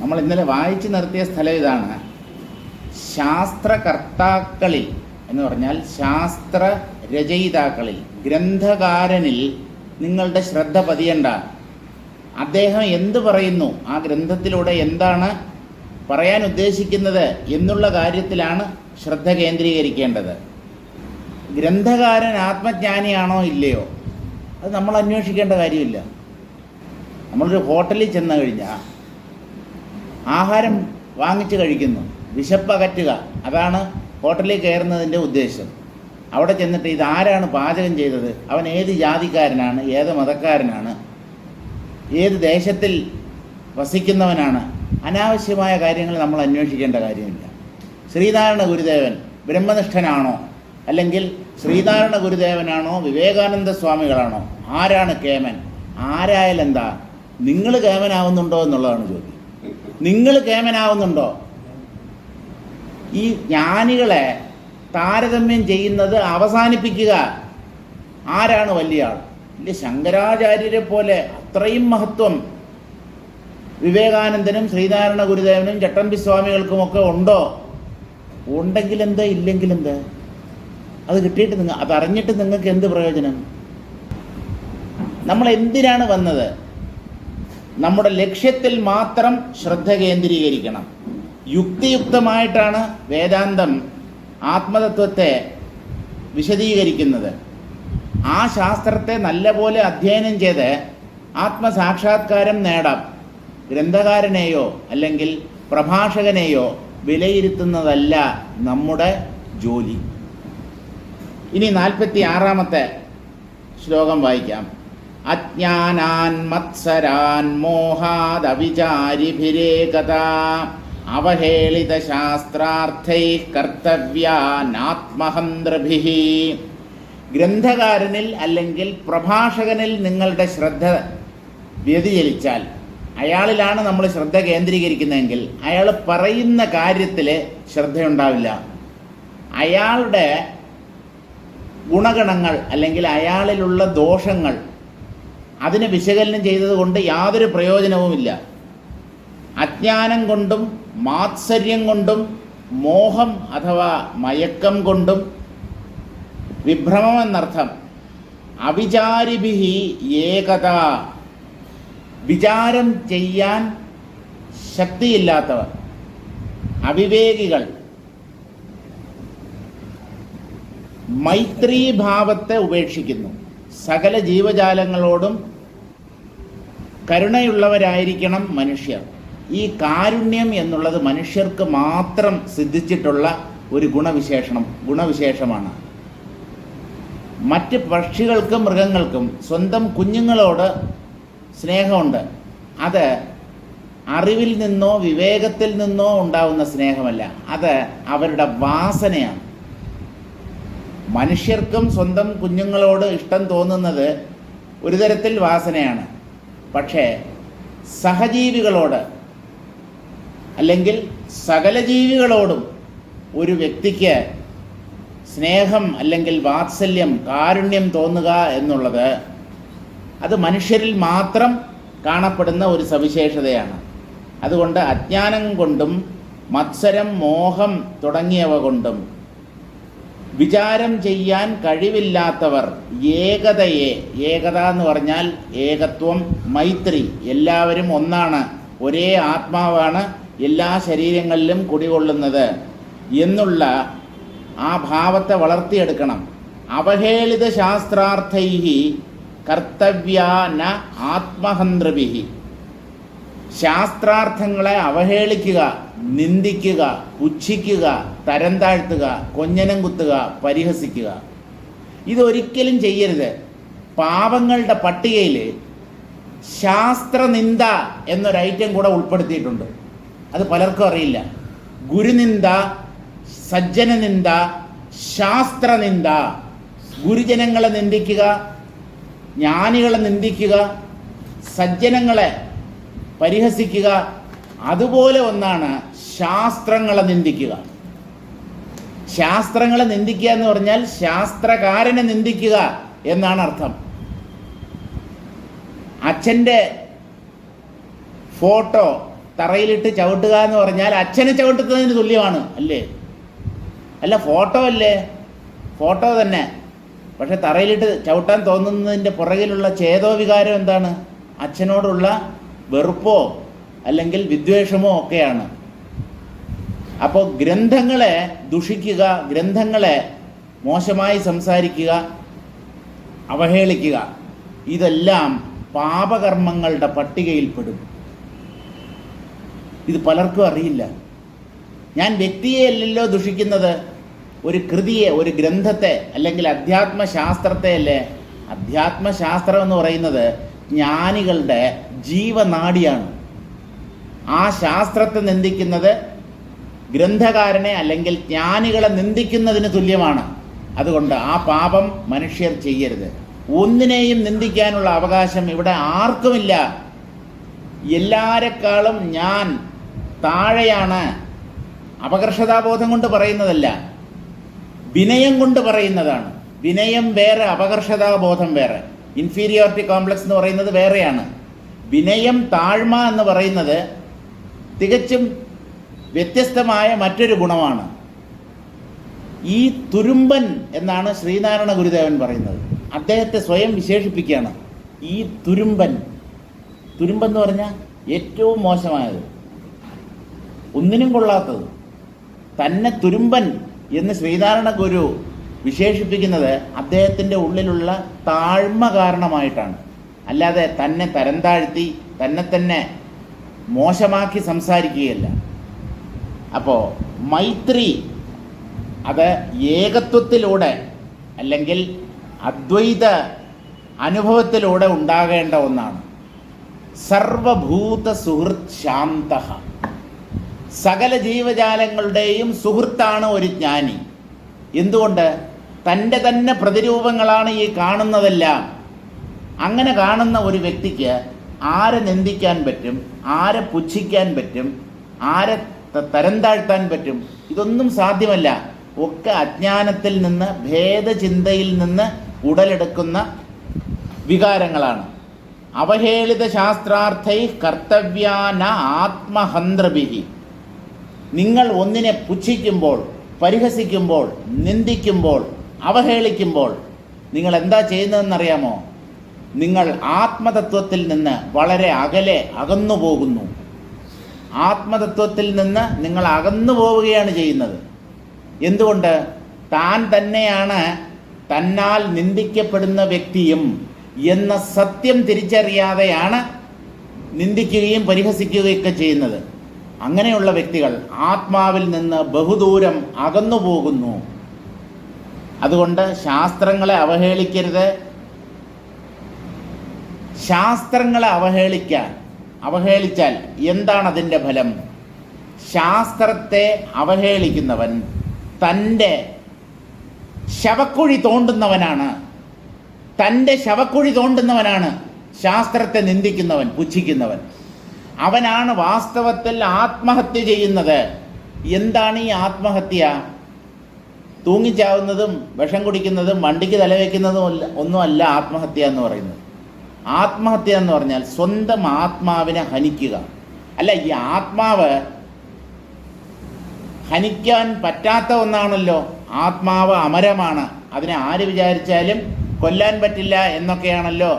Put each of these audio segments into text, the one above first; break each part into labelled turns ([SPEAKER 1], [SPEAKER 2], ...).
[SPEAKER 1] നമ്മൾ ഇന്നലെ വായിച്ചു നിർത്തിയ സ്ഥലം ഇതാണ്. ശാസ്ത്രകർത്താക്കളിൽ എന്ന് പറഞ്ഞാൽ ശാസ്ത്ര രചയിതാക്കളിൽ, ഗ്രന്ഥകാരനിൽ നിങ്ങളുടെ ശ്രദ്ധ പതിയണ്ട. അദ്ദേഹം എന്ത് പറയുന്നു, ആ ഗ്രന്ഥത്തിലൂടെ എന്താണ് പറയാൻ ഉദ്ദേശിക്കുന്നത് എന്നുള്ള കാര്യത്തിലാണ് ശ്രദ്ധ കേന്ദ്രീകരിക്കേണ്ടത്. ഗ്രന്ഥകാരൻ ആത്മജ്ഞാനിയാണോ ഇല്ലയോ അത് നമ്മൾ അന്വേഷിക്കേണ്ട കാര്യമില്ല. നമ്മളൊരു ഹോട്ടലിൽ ചെന്ന് കഴിഞ്ഞാൽ ആഹാരം വാങ്ങിച്ച് കഴിക്കുന്നു, വിശപ്പകറ്റുക, അതാണ് ഹോട്ടലിൽ കയറുന്നതിൻ്റെ ഉദ്ദേശം. അവിടെ ചെന്നിട്ട് ഇതാരാണ് പാചകം ചെയ്തത്, അവൻ ഏത് ജാതിക്കാരനാണ്, ഏത് മതക്കാരനാണ്, ഏത് ദേശത്തിൽ വസിക്കുന്നവനാണ്, അനാവശ്യമായ കാര്യങ്ങൾ നമ്മൾ അന്വേഷിക്കേണ്ട കാര്യമില്ല. ശ്രീനാരായണ ഗുരുദേവൻ ബ്രഹ്മനിഷ്ഠനാണോ, അല്ലെങ്കിൽ ശ്രീനാരായണ ഗുരുദേവനാണോ വിവേകാനന്ദ സ്വാമികളാണോ, ആരാണ് കേമൻ, ആരായാലെന്താ, നിങ്ങൾ കേമനാവുന്നുണ്ടോ എന്നുള്ളതാണ് ചോദ്യം. നിങ്ങൾ കേമനാവുന്നുണ്ടോ? ഈ ജ്ഞാനികളെ താരതമ്യം ചെയ്യുന്നത് അവസാനിപ്പിക്കുക. ആരാണ് വലിയ ആൾ? ഇല്ല, ശങ്കരാചാര്യരെ പോലെ അത്രയും മഹത്വം വിവേകാനന്ദനും ശ്രീനാരായണ ഗുരുദേവനും ചട്ടമ്പി സ്വാമികൾക്കുമൊക്കെ ഉണ്ടോ? ഉണ്ടെങ്കിൽ എന്ത്, ഇല്ലെങ്കിൽ എന്ത്? അത് കിട്ടിയിട്ട് അതറിഞ്ഞിട്ട് നിങ്ങൾക്ക് എന്ത് പ്രയോജനം? നമ്മൾ എന്തിനാണ് വന്നത്? നമ്മുടെ ലക്ഷ്യത്തിൽ മാത്രം ശ്രദ്ധ കേന്ദ്രീകരിക്കണം. യുക്തിയുക്തമായിട്ടാണ് വേദാന്തം ആത്മതത്വത്തെ വിശദീകരിക്കുന്നത്. ആ ശാസ്ത്രത്തെ നല്ലപോലെ അധ്യയനം ചെയ്ത് ആത്മസാക്ഷാത്കാരം നേടാം. ഗ്രന്ഥകാരനെയോ അല്ലെങ്കിൽ പ്രഭാഷകനെയോ വിലയിരുത്തുന്നതല്ല നമ്മുടെ ജോലി. ഇനി 46-ാമത്തെ ശ്ലോകം വായിക്കാം. അജ്ഞാനാൻ മത്സരാൻ മോഹാദവിചാരിഭിരേകതാ അവഹേളിത ശാസ്ത്രാർത്ഥൈഃ കർത്തവ്യാനാത്മഹന്ത്രഭിഃ. ഗ്രന്ഥകാരനിൽ അല്ലെങ്കിൽ പ്രഭാഷകനിൽ നിങ്ങളുടെ ശ്രദ്ധ വ്യതിചലിച്ചാൽ, അയാളിലാണ് നമ്മൾ ശ്രദ്ധ കേന്ദ്രീകരിക്കുന്നതെങ്കിൽ അയാൾ പറയുന്ന കാര്യത്തിൽ ശ്രദ്ധയുണ്ടാവില്ല. അയാളുടെ ഗുണഗണങ്ങൾ അല്ലെങ്കിൽ അയാളിലുള്ള ദോഷങ്ങൾ അതിനെ വിശകലനം ചെയ്തതുകൊണ്ട് യാതൊരു പ്രയോജനവുമില്ല. അജ്ഞാനം കൊണ്ടും മാത്സര്യം കൊണ്ടും മോഹം അഥവാ മയക്കം കൊണ്ടും, വിഭ്രമം എന്നർത്ഥം, അവിചാരിഭിഹി ഏകത, വിചാരം ചെയ്യാൻ ശക്തിയില്ലാത്തവർ, അവിവേകികൾ, മൈത്രീഭാവത്തെ ഉപേക്ഷിക്കുന്നു. സകല ജീവജാലങ്ങളോടും കരുണയുള്ളവരായിരിക്കണം മനുഷ്യർ. ഈ കാരുണ്യം എന്നുള്ളത് മനുഷ്യർക്ക് മാത്രം സിദ്ധിച്ചിട്ടുള്ള ഒരു ഗുണവിശേഷമാണ്. മറ്റ് പക്ഷികൾക്കും മൃഗങ്ങൾക്കും സ്വന്തം കുഞ്ഞുങ്ങളോട് സ്നേഹമുണ്ട്. അത് അറിവിൽ നിന്നോ വിവേകത്തിൽ നിന്നോ ഉണ്ടാവുന്ന സ്നേഹമല്ല, അത് അവരുടെ വാസനയാണ്. മനുഷ്യർക്കും സ്വന്തം കുഞ്ഞുങ്ങളോട് ഇഷ്ടം തോന്നുന്നത് ഒരു തരത്തിൽ വാസനയാണ്. പക്ഷേ സഹജീവികളോട് അല്ലെങ്കിൽ സകല ജീവികളോടും ഒരു വ്യക്തിക്ക് സ്നേഹം അല്ലെങ്കിൽ വാത്സല്യം, കാരുണ്യം തോന്നുക എന്നുള്ളത് അത് മനുഷ്യരിൽ മാത്രം കാണപ്പെടുന്ന ഒരു സവിശേഷതയാണ്. അതുകൊണ്ട് അജ്ഞാനം കൊണ്ടും മത്സരം, മോഹം തുടങ്ങിയവ കൊണ്ടും വിചാരം ചെയ്യാൻ കഴിവില്ലാത്തവർ ഏകതയെ, ഏകത എന്ന് പറഞ്ഞാൽ ഏകത്വം, മൈത്രി, എല്ലാവരും ഒന്നാണ്, ഒരേ ആത്മാവാണ് എല്ലാ ശരീരങ്ങളിലും കുടികൊള്ളുന്നത് എന്നുള്ള ആ ഭാവത്തെ വളർത്തിയെടുക്കണം. അവഹേളിത ശാസ്ത്രാർത്ഥൈഹി കർത്തവ്യാന ആത്മഹന്ത്രഭിഹി. ശാസ്ത്രാർത്ഥങ്ങളെ അവഹേളിക്കുക, നിന്ദിക്കുക, പുച്ഛിക്കുക, തരം താഴ്ത്തുക, കൊഞ്ഞനം കുത്തുക, പരിഹസിക്കുക, ഇതൊരിക്കലും ചെയ്യരുത്. പാപങ്ങളുടെ പട്ടികയിൽ ശാസ്ത്രനിന്ദ എന്നൊരൈറ്റം കൂടെ ഉൾപ്പെടുത്തിയിട്ടുണ്ട്. അത് പലർക്കും അറിയില്ല. ഗുരുനിന്ദ, സജ്ജനനിന്ദ, ശാസ്ത്രനിന്ദ. ഗുരുജനങ്ങളെ നിന്ദിക്കുക, ജ്ഞാനികളെ നിന്ദിക്കുക, സജ്ജനങ്ങളെ പരിഹസിക്കുക, അതുപോലെ ഒന്നാണ് ശാസ്ത്രങ്ങളെ നിന്ദിക്കുക. ശാസ്ത്രങ്ങളെ നിന്ദിക്കുക എന്ന് പറഞ്ഞാൽ ശാസ്ത്രകാരനെ നിന്ദിക്കുക എന്നാണ് അർത്ഥം. അച്ഛൻ്റെ ഫോട്ടോ തറയിലിട്ട് ചവിട്ടുക എന്ന് പറഞ്ഞാൽ അച്ഛനെ ചവിട്ടുന്നതിന് തുല്യമാണ് അല്ലേ? അല്ല, ഫോട്ടോ അല്ലേ? ഫോട്ടോ തന്നെ. പക്ഷെ തറയിലിട്ട് ചവിട്ടാൻ തോന്നുന്നതിൻ്റെ പുറകിലുള്ള ചേതോവികാരം എന്താണ്? അച്ഛനോടുള്ള വെറുപ്പോ അല്ലെങ്കിൽ വിദ്വേഷമോ ഒക്കെയാണ്. അപ്പോൾ ഗ്രന്ഥങ്ങളെ ദുഷിക്കുക, ഗ്രന്ഥങ്ങളെ മോശമായി സംസാരിക്കുക, അവഹേളിക്കുക, ഇതെല്ലാം പാപകർമ്മങ്ങളുടെ പട്ടികയിൽപ്പെടും. ഇത് പലർക്കും അറിയില്ല. ഞാൻ വ്യക്തിയെ അല്ലല്ലോ ദുഷിക്കുന്നത്, ഒരു കൃതിയെ, ഒരു ഗ്രന്ഥത്തെ, അല്ലെങ്കിൽ അധ്യാത്മശാസ്ത്രത്തെ അല്ലേ. അധ്യാത്മശാസ്ത്രം എന്ന് പറയുന്നത് ജ്ഞാനികളുടെ ജീവനാഡിയാണ്. ആ ശാസ്ത്രത്തെ നിന്ദിക്കുന്നത് ഗ്രന്ഥകാരനെ അല്ലെങ്കിൽ ജ്ഞാനികളെ നിന്ദിക്കുന്നതിന് തുല്യമാണ്. അതുകൊണ്ട് ആ പാപം മനുഷ്യർ ചെയ്യരുത്. ഒന്നിനെയും നിന്ദിക്കാനുള്ള അവകാശം ഇവിടെ ആർക്കുമില്ല. എല്ലാരെക്കാളും ഞാൻ താഴെയാണ്. അപകർഷതാബോധം കൊണ്ട് പറയുന്നതല്ല, വിനയം കൊണ്ട് പറയുന്നതാണ്. വിനയം വേറെ, അപകർഷതാബോധം വേറെ. ഇൻഫീരിയോറിറ്റി കോംപ്ലക്സ് എന്ന് പറയുന്നത് വേറെയാണ്. വിനയം, താഴ്മ എന്ന് പറയുന്നത് തികച്ചും വ്യത്യസ്തമായ മറ്റൊരു ഗുണമാണ്. ഈ തുരുമ്പൻ എന്നാണ് ശ്രീനാരായണ ഗുരുദേവൻ പറയുന്നത്. അദ്ദേഹത്തെ സ്വയം വിശേഷിപ്പിക്കുകയാണ് ഈ തുരുമ്പൻ. തുരുമ്പെന്ന് പറഞ്ഞാൽ ഏറ്റവും മോശമായത്, ഒന്നിനും കൊള്ളാത്തത്. തന്നെ തുരുമ്പൻ എന്ന് ശ്രീനാരായണ ഗുരു വിശേഷിപ്പിക്കുന്നത് അദ്ദേഹത്തിൻ്റെ ഉള്ളിലുള്ള താഴ്മ കാരണമായിട്ടാണ്. അല്ലാതെ തന്നെ തരം താഴ്ത്തി തന്നെ മോശമാക്കി സംസാരിക്കുകയല്ല. അപ്പോൾ മൈത്രി അത് ഏകത്വത്തിലൂടെ അല്ലെങ്കിൽ അദ്വൈത അനുഭവത്തിലൂടെ ഉണ്ടാകേണ്ട ഒന്നാണ്. സർവഭൂത സുഹൃത് ശാന്ത, സകല ജീവജാലങ്ങളുടെയും സുഹൃത്താണ് ഒരു ജ്ഞാനി. എന്തുകൊണ്ട്? തൻ്റെ തന്നെ പ്രതിരൂപങ്ങളാണ് ഈ കാണുന്നതെല്ലാം. അങ്ങനെ കാണുന്ന ഒരു വ്യക്തിക്ക് ആരെ നിന്ദിക്കാൻ പറ്റും, ആരെ പുച്ഛിക്കാൻ പറ്റും, ആരെ തരം താഴ്ത്താൻ പറ്റും? ഇതൊന്നും സാധ്യമല്ല. ഒക്കെ അജ്ഞാനത്തിൽ നിന്ന്, ഭേദചിന്തയിൽ നിന്ന് ഉടലെടുക്കുന്ന വികാരങ്ങളാണ്. അവഹേളിത ശാസ്ത്രാർത്ഥൈ കർത്തവ്യാന ആത്മഹന്ത്രഭിഹി. നിങ്ങൾ ഒന്നിനെ പുച്ഛിക്കുമ്പോൾ, പരിഹസിക്കുമ്പോൾ, നിന്ദിക്കുമ്പോൾ, അവഹേളിക്കുമ്പോൾ നിങ്ങൾ എന്താ ചെയ്യുന്നതെന്നറിയാമോ? നിങ്ങൾ ആത്മതത്വത്തിൽ നിന്ന് വളരെ അകന്നു പോകുന്നു. ആത്മതത്വത്തിൽ നിന്ന് നിങ്ങൾ അകന്നു പോവുകയാണ് ചെയ്യുന്നത്. എന്തുകൊണ്ട്? താൻ തന്നെയാണ് തന്നാൽ നിന്ദിക്കപ്പെടുന്ന വ്യക്തിയും എന്ന സത്യം തിരിച്ചറിയാതെയാണ് നിന്ദിക്കുകയും പരിഹസിക്കുകയൊക്കെ ചെയ്യുന്നത്. അങ്ങനെയുള്ള വ്യക്തികൾ ആത്മാവിൽ നിന്ന് ബഹുദൂരം അകന്നു പോകുന്നു. അതുകൊണ്ട് ശാസ്ത്രങ്ങളെ അവഹേളിക്കരുത്. ശാസ്ത്രങ്ങളെ അവഹേളിച്ചാൽ എന്താണ് അതിൻ്റെ ഫലം? ശാസ്ത്രത്തെ അവഹേളിക്കുന്നവൻ തൻ്റെ ശവക്കുഴി തോണ്ടുന്നവനാണ്. തൻ്റെ ശവക്കുഴി തോണ്ടുന്നവനാണ് ശാസ്ത്രത്തെ നിന്ദിക്കുന്നവൻ, പുച്ഛിക്കുന്നവൻ. അവനാണ് വാസ്തവത്തിൽ ആത്മഹത്യ ചെയ്യുന്നത്. എന്താണ് ഈ ആത്മഹത്യ? തൂങ്ങിച്ചാവുന്നതും വിഷം കുടിക്കുന്നതും വണ്ടിക്ക് തലവെക്കുന്നതും ഒന്നുമല്ല ആത്മഹത്യ എന്ന് പറയുന്നത്. ആത്മഹത്യ എന്ന് പറഞ്ഞാൽ സ്വന്തം ആത്മാവിനെ ഹനിക്കുക. അല്ല, ഈ ആത്മാവ് ഹനിക്കാൻ പറ്റാത്ത ഒന്നാണല്ലോ. ആത്മാവ് അമരമാണ്, അതിനെ ആര് വിചാരിച്ചാലും കൊല്ലാൻ പറ്റില്ല എന്നൊക്കെയാണല്ലോ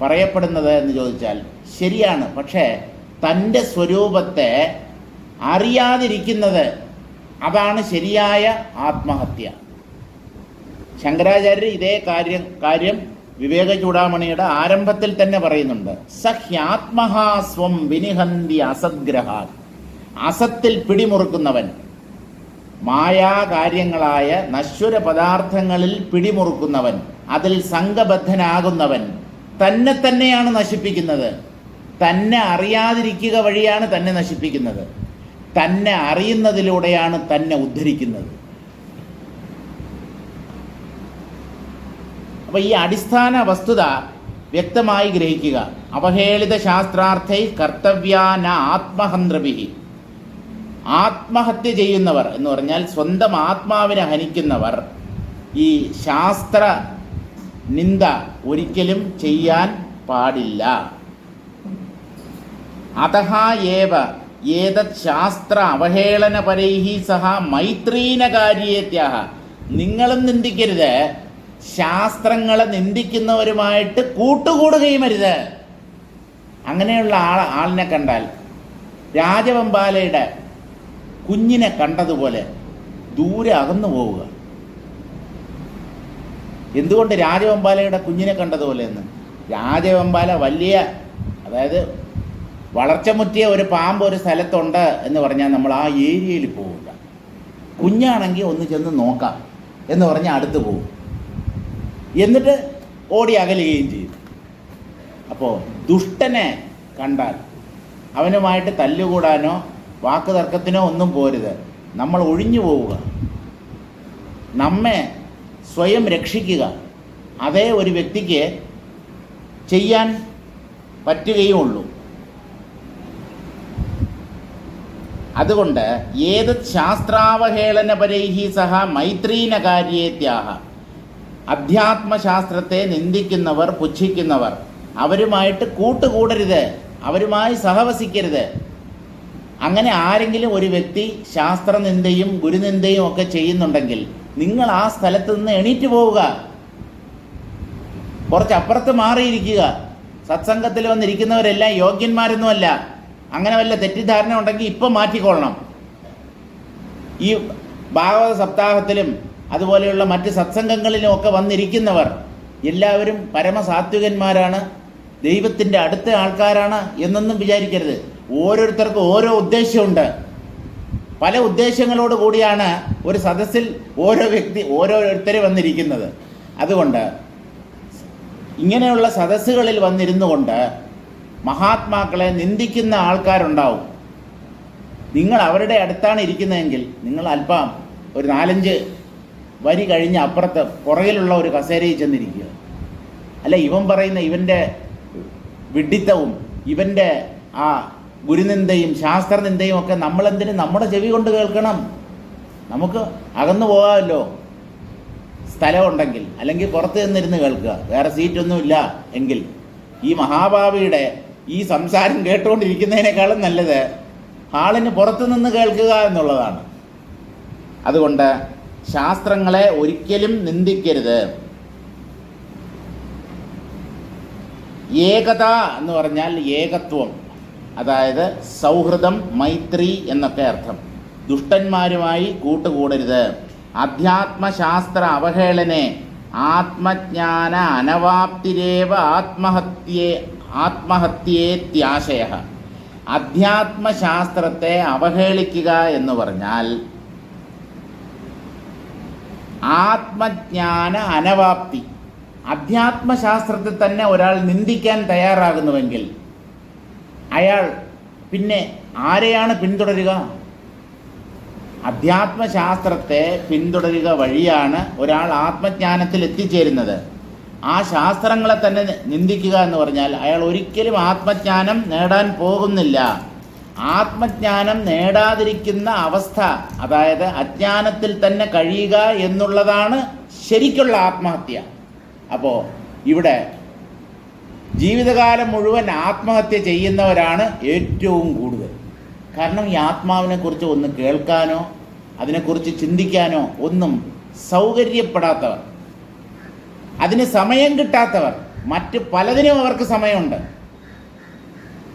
[SPEAKER 1] പറയപ്പെടുന്നത് എന്ന് ചോദിച്ചാൽ ശരിയാണ്. പക്ഷേ തൻ്റെ സ്വരൂപത്തെ അറിയാതിരിക്കുന്നത്, അതാണ് ശരിയായ ആത്മഹത്യ. ശങ്കരാചാര്യർ ഇതേ കാര്യം വിവേക ചൂടാമണിയുടെ ആരംഭത്തിൽ തന്നെ പറയുന്നുണ്ട്. സഹ്യാത്മഹാസ്വം വിനിഹന്തി അസദ്ഗ്രഹാൽ. അസത്തിൽ പിടിമുറുക്കുന്നവൻ, മായാകാര്യങ്ങളായ നശ്വര പദാർത്ഥങ്ങളിൽ പിടിമുറുക്കുന്നവൻ, അതിൽ സംഘബദ്ധനാകുന്നവൻ തന്നെയാണ് നശിപ്പിക്കുന്നത്. തന്നെ അറിയാതിരിക്കുക വഴിയാണ് തന്നെ നശിപ്പിക്കുന്നത്. തന്നെ അറിയുന്നതിലൂടെയാണ് തന്നെ ഉദ്ധരിക്കുന്നത്. അപ്പോൾ ഈ അടിസ്ഥാന വസ്തുത വ്യക്തമായി ഗ്രഹിക്കുക. അവഹേളിത ശാസ്ത്രാർത്ഥൈ കർത്തവ്യാന ആത്മഹന്ത്രഭിഹി. ആത്മഹത്യ ചെയ്യുന്നവർ എന്ന് പറഞ്ഞാൽ സ്വന്തം ആത്മാവിനെ ഹനിക്കുന്നവർ ഈ ശാസ്ത്ര നിന്ദ ഒരിക്കലും ചെയ്യാൻ പാടില്ല. അതഹ ഏവ ഏതത് ശാസ്ത്ര അവഹേളനപരൈഹി സഹ മൈത്രീന കാര്യേത്യാഹ. നിങ്ങളും നിന്ദിക്കരുത്, ശാസ്ത്രങ്ങളെ നിന്ദിക്കുന്നവരുമായിട്ട് കൂട്ടുകൂടുകയും അരുത്. അങ്ങനെയുള്ള ആളിനെ കണ്ടാൽ രാജവെമ്പാലയുടെ കുഞ്ഞിനെ കണ്ടതുപോലെ ദൂരെ അകന്നു പോവുക. എന്തുകൊണ്ട് രാജവെമ്പാലയുടെ കുഞ്ഞിനെ കണ്ടതുപോലെ എന്ന്? രാജവെമ്പാല വലിയ, അതായത് വളർച്ച മുറ്റിയ ഒരു പാമ്പ് ഒരു സ്ഥലത്തുണ്ട് എന്ന് പറഞ്ഞാൽ നമ്മൾ ആ ഏരിയയിൽ പോവില്ല. കുഞ്ഞാണെങ്കിൽ ഒന്ന് ചെന്ന് നോക്കാം എന്ന് പറഞ്ഞാൽ അടുത്ത് പോകും, എന്നിട്ട് ഓടി അകലുകയും ചെയ്യും. അപ്പോൾ ദുഷ്ടനെ കണ്ടാൽ അവനുമായിട്ട് തല്ലുകൂടാനോ വാക്ക് തർക്കത്തിനോ ഒന്നും പോരുത്. നമ്മൾ ഒഴിഞ്ഞു പോവുക, നമ്മെ സ്വയം രക്ഷിക്കുക. അതേ ഒരു വ്യക്തിക്ക് ചെയ്യാൻ പറ്റുകയുമുള്ളൂ. അതുകൊണ്ട് ഏതത് ശാസ്ത്രാവഹേളനപരൈഹി സഹ മൈത്രീന കാര്യേത്യാഹ. അധ്യാത്മശാസ്ത്രത്തെ നിന്ദിക്കുന്നവർ, പുച്ഛിക്കുന്നവർ, അവരുമായിട്ട് കൂട്ടുകൂടരുത്, അവരുമായി സഹവസിക്കരുത്. അങ്ങനെ ആരെങ്കിലും ഒരു വ്യക്തി ശാസ്ത്രനിന്ദയും ഗുരുനിന്ദയും ഒക്കെ ചെയ്യുന്നുണ്ടെങ്കിൽ നിങ്ങൾ ആ സ്ഥലത്ത് നിന്ന് എണീറ്റ് പോവുക, കുറച്ചപ്പുറത്ത് മാറിയിരിക്കുക. സത്സംഗത്തിൽ വന്നിരിക്കുന്നവരെല്ലാം യോഗ്യന്മാരൊന്നുമല്ല. അങ്ങനെ വല്ല തെറ്റിദ്ധാരണ ഉണ്ടെങ്കിൽ ഇപ്പം മാറ്റിക്കൊള്ളണം. ഈ ഭാഗവത സപ്താഹത്തിലും അതുപോലെയുള്ള മറ്റ് സത്സംഗങ്ങളിലും ഒക്കെ വന്നിരിക്കുന്നവർ എല്ലാവരും പരമസാത്വികന്മാരാണ്, ദൈവത്തിൻ്റെ അടുത്ത ആൾക്കാരാണ് എന്നൊന്നും വിചാരിക്കരുത്. ഓരോരുത്തർക്കും ഓരോ ഉദ്ദേശ്യമുണ്ട്. പല ഉദ്ദേശ്യങ്ങളോട് കൂടിയാണ് ഒരു സദസ്സിൽ ഓരോരുത്തർ വന്നിരിക്കുന്നത്. അതുകൊണ്ട് ഇങ്ങനെയുള്ള സദസ്സുകളിൽ വന്നിരുന്നു കൊണ്ട് മഹാത്മാക്കളെ നിന്ദിക്കുന്ന ആൾക്കാരുണ്ടാവും. നിങ്ങൾ അവരുടെ അടുത്താണ് ഇരിക്കുന്നതെങ്കിൽ നിങ്ങൾ അല്പം ഒരു 4-5 വരി കഴിഞ്ഞ് അപ്പുറത്ത് പുറകിലുള്ള ഒരു കസേരയിൽ ചെന്നിരിക്കുക. അല്ല, ഇവൻ പറയുന്ന ഇവൻ്റെ വിഡ്ഢിത്തവും ഇവൻ്റെ ആ ഗുരുനിന്ദയും ശാസ്ത്രനിന്ദയും ഒക്കെ നമ്മളെന്തിന് നമ്മുടെ ചെവി കൊണ്ട് കേൾക്കണം? നമുക്ക് അകന്നു പോകാമല്ലോ സ്ഥലമുണ്ടെങ്കിൽ. അല്ലെങ്കിൽ പുറത്ത് നിന്നിരുന്ന് കേൾക്കുക, വേറെ സീറ്റൊന്നുമില്ല എങ്കിൽ. ഈ മഹാഭാവിയുടെ ഈ സംസാരം കേട്ടുകൊണ്ടിരിക്കുന്നതിനേക്കാളും നല്ലത് ഹാളിന് പുറത്തു നിന്ന് കേൾക്കുക എന്നുള്ളതാണ്. അതുകൊണ്ട് ശാസ്ത്രങ്ങളെ ഒരിക്കലും നിന്ദിക്കരുത്. ഏകത എന്ന് പറഞ്ഞാൽ ഏകത്വം, അതായത് സൗഹൃദം, മൈത്രി എന്നൊക്കെ അർത്ഥം. ദുഷ്ടന്മാരുമായി കൂട്ടുകൂടരുത്. അധ്യാത്മശാസ്ത്ര അവഹേളനെ ആത്മജ്ഞാന അനവാപ്തിരേവ ആത്മഹത്യേത്യാശയ. അധ്യാത്മശാസ്ത്രത്തെ അവഹേളിക്കുക എന്ന് പറഞ്ഞാൽ ആത്മജ്ഞാന അനവാപ്തി. അധ്യാത്മശാസ്ത്രത്തെ തന്നെ ഒരാൾ നിന്ദിക്കാൻ തയ്യാറാകുന്നുവെങ്കിൽ അയാൾ പിന്നെ ആരെയാണ് പിന്തുടരുക? അധ്യാത്മശാസ്ത്രത്തെ പിന്തുടരുക വഴിയാണ് ഒരാൾ ആത്മജ്ഞാനത്തിൽ എത്തിച്ചേരുന്നത്. ആ ശാസ്ത്രങ്ങളെ തന്നെ നിന്ദിക്കുക എന്ന് പറഞ്ഞാൽ അയാൾ ഒരിക്കലും ആത്മജ്ഞാനം നേടാൻ പോകുന്നില്ല. ആത്മജ്ഞാനം നേടാതിരിക്കുന്ന അവസ്ഥ, അതായത് അജ്ഞാനത്തിൽ തന്നെ കഴിയുക എന്നുള്ളതാണ് ശരിക്കുള്ള ആത്മഹത്യ. അപ്പോൾ ഇവിടെ ജീവിതകാലം മുഴുവൻ ആത്മഹത്യ ചെയ്യുന്നവരാണ് ഏറ്റവും കൂടുതൽ. കാരണം ഈ ആത്മാവിനെക്കുറിച്ച് ഒന്ന് കേൾക്കാനോ അതിനെക്കുറിച്ച് ചിന്തിക്കാനോ ഒന്നും സൗകര്യപ്പെടാത്തവർ, അതിന് സമയം കിട്ടാത്തവർ. മറ്റ് പലതിനും അവർക്ക് സമയമുണ്ട്.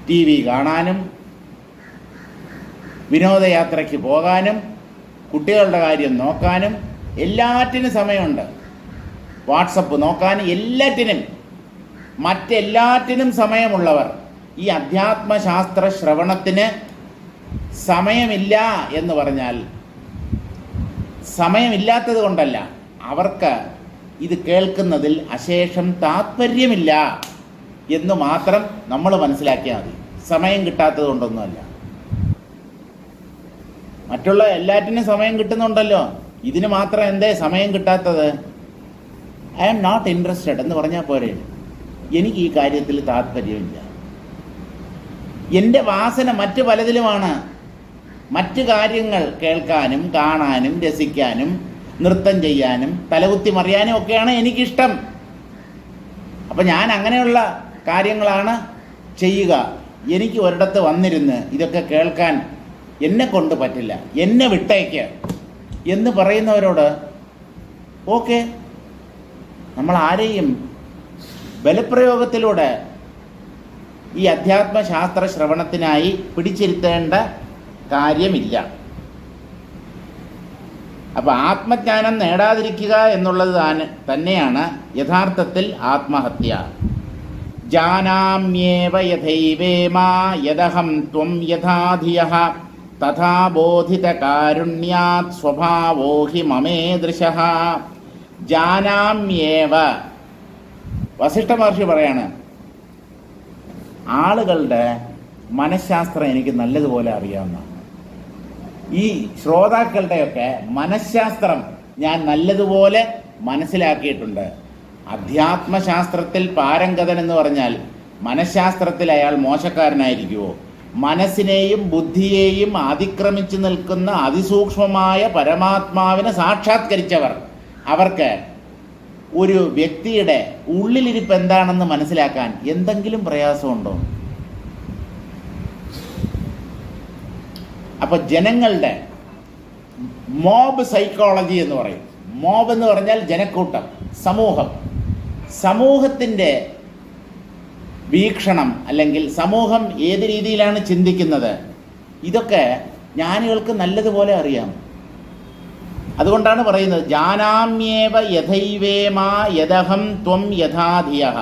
[SPEAKER 1] TV കാണാനും വിനോദയാത്രയ്ക്ക് പോകാനും കുട്ടികളുടെ കാര്യം നോക്കാനും എല്ലാറ്റിനും സമയമുണ്ട്. വാട്സപ്പ് നോക്കാനും എല്ലാറ്റിനും, മറ്റെല്ലാറ്റിനും സമയമുള്ളവർ ഈ അധ്യാത്മശാസ്ത്ര ശ്രവണത്തിന് സമയമില്ല എന്ന് പറഞ്ഞാൽ സമയമില്ലാത്തത് കൊണ്ടല്ല, അവർക്ക് ഇത് കേൾക്കുന്നതിൽ അശേഷം താത്പര്യമില്ല എന്ന് മാത്രം നമ്മൾ മനസ്സിലാക്കിയാൽ മതി. സമയം കിട്ടാത്തത് കൊണ്ടൊന്നുമല്ല. മറ്റുള്ള എല്ലാറ്റിനും സമയം കിട്ടുന്നുണ്ടല്ലോ, ഇതിന് മാത്രം എന്തേ സമയം കിട്ടാത്തത്? ഐ ആം നോട്ട് ഇൻട്രസ്റ്റഡ് എന്ന് പറഞ്ഞാൽ പോരെ, എനിക്ക് ഈ കാര്യത്തിൽ താല്പര്യമില്ല. എൻ്റെ വാസന മറ്റ് പലതിലുമാണ്. മറ്റു കാര്യങ്ങൾ കേൾക്കാനും കാണാനും രസിക്കാനും നൃത്തം ചെയ്യാനും തലകുത്തി മറിയാനും ഒക്കെയാണ് എനിക്കിഷ്ടം. അപ്പം ഞാൻ അങ്ങനെയുള്ള കാര്യങ്ങളാണ് ചെയ്യുക. എനിക്ക് ഒരിടത്ത് വന്നിരുന്ന് ഇതൊക്കെ കേൾക്കാൻ എന്നെ കൊണ്ട് പറ്റില്ല, എന്നെ വിട്ടേക്ക് എന്ന് പറയുന്നവരോട് ഓക്കെ, നമ്മൾ ആരെയും ബലപ്രയോഗത്തിലൂടെ ഈ അധ്യാത്മശാസ്ത്ര ശ്രവണത്തിനായി പിടിച്ചിരുത്തേണ്ട കാര്യമില്ല. അപ്പോൾ ആത്മജ്ഞാനം നേടാതിരിക്കുക എന്നുള്ളത് തന്നെയാണ് യഥാർത്ഥത്തിൽ ആത്മഹത്യ. ജാനാമ്യേവ യഥൈവേമാ യദഹം ത്വം യഥാധിയഃ തഥാ ബോധിതകാരുണ്യാത് സ്വഭാവോ ഹി മമേദൃശഃ. ജാനാമ്യേവ, വസിഷ്ഠ മഹർഷി പറയാണ്, ആളുകളുടെ മനഃശാസ്ത്രം എനിക്ക് നല്ലതുപോലെ അറിയാവുന്നതാണ്. ഈ ശ്രോതാക്കളുടെയൊക്കെ മനഃശാസ്ത്രം ഞാൻ നല്ലതുപോലെ മനസ്സിലാക്കിയിട്ടുണ്ട്. അധ്യാത്മശാസ്ത്രത്തിൽ പാരംഗതൻ എന്ന് പറഞ്ഞാൽ മനഃശാസ്ത്രത്തിൽ അയാൾ മോശക്കാരനായിരിക്കുമോ? മനസ്സിനെയും ബുദ്ധിയെയും അതിക്രമിച്ചു നിൽക്കുന്ന അതിസൂക്ഷ്മമായ പരമാത്മാവിനെ സാക്ഷാത്കരിച്ചവർ, അവർക്ക് ഒരു വ്യക്തിയുടെ ഉള്ളിലിരിപ്പ് എന്താണെന്ന് മനസ്സിലാക്കാൻ എന്തെങ്കിലും പ്രയാസമുണ്ടോ? അപ്പോൾ ജനങ്ങളുടെ മോബ് സൈക്കോളജി എന്ന് പറയും. മോബ് എന്ന് പറഞ്ഞാൽ ജനക്കൂട്ടം, സമൂഹം. സമൂഹത്തിൻ്റെ വീക്ഷണം അല്ലെങ്കിൽ സമൂഹം ഏത് രീതിയിലാണ് ചിന്തിക്കുന്നത്, ഇതൊക്കെ ജ്ഞാനികൾക്ക് നല്ലതുപോലെ അറിയാം. അതുകൊണ്ടാണ് പറയുന്നത് ജാനാമ്യേവ യഥൈവേമാ യദഹം ത്വം യഥാധിയഃ.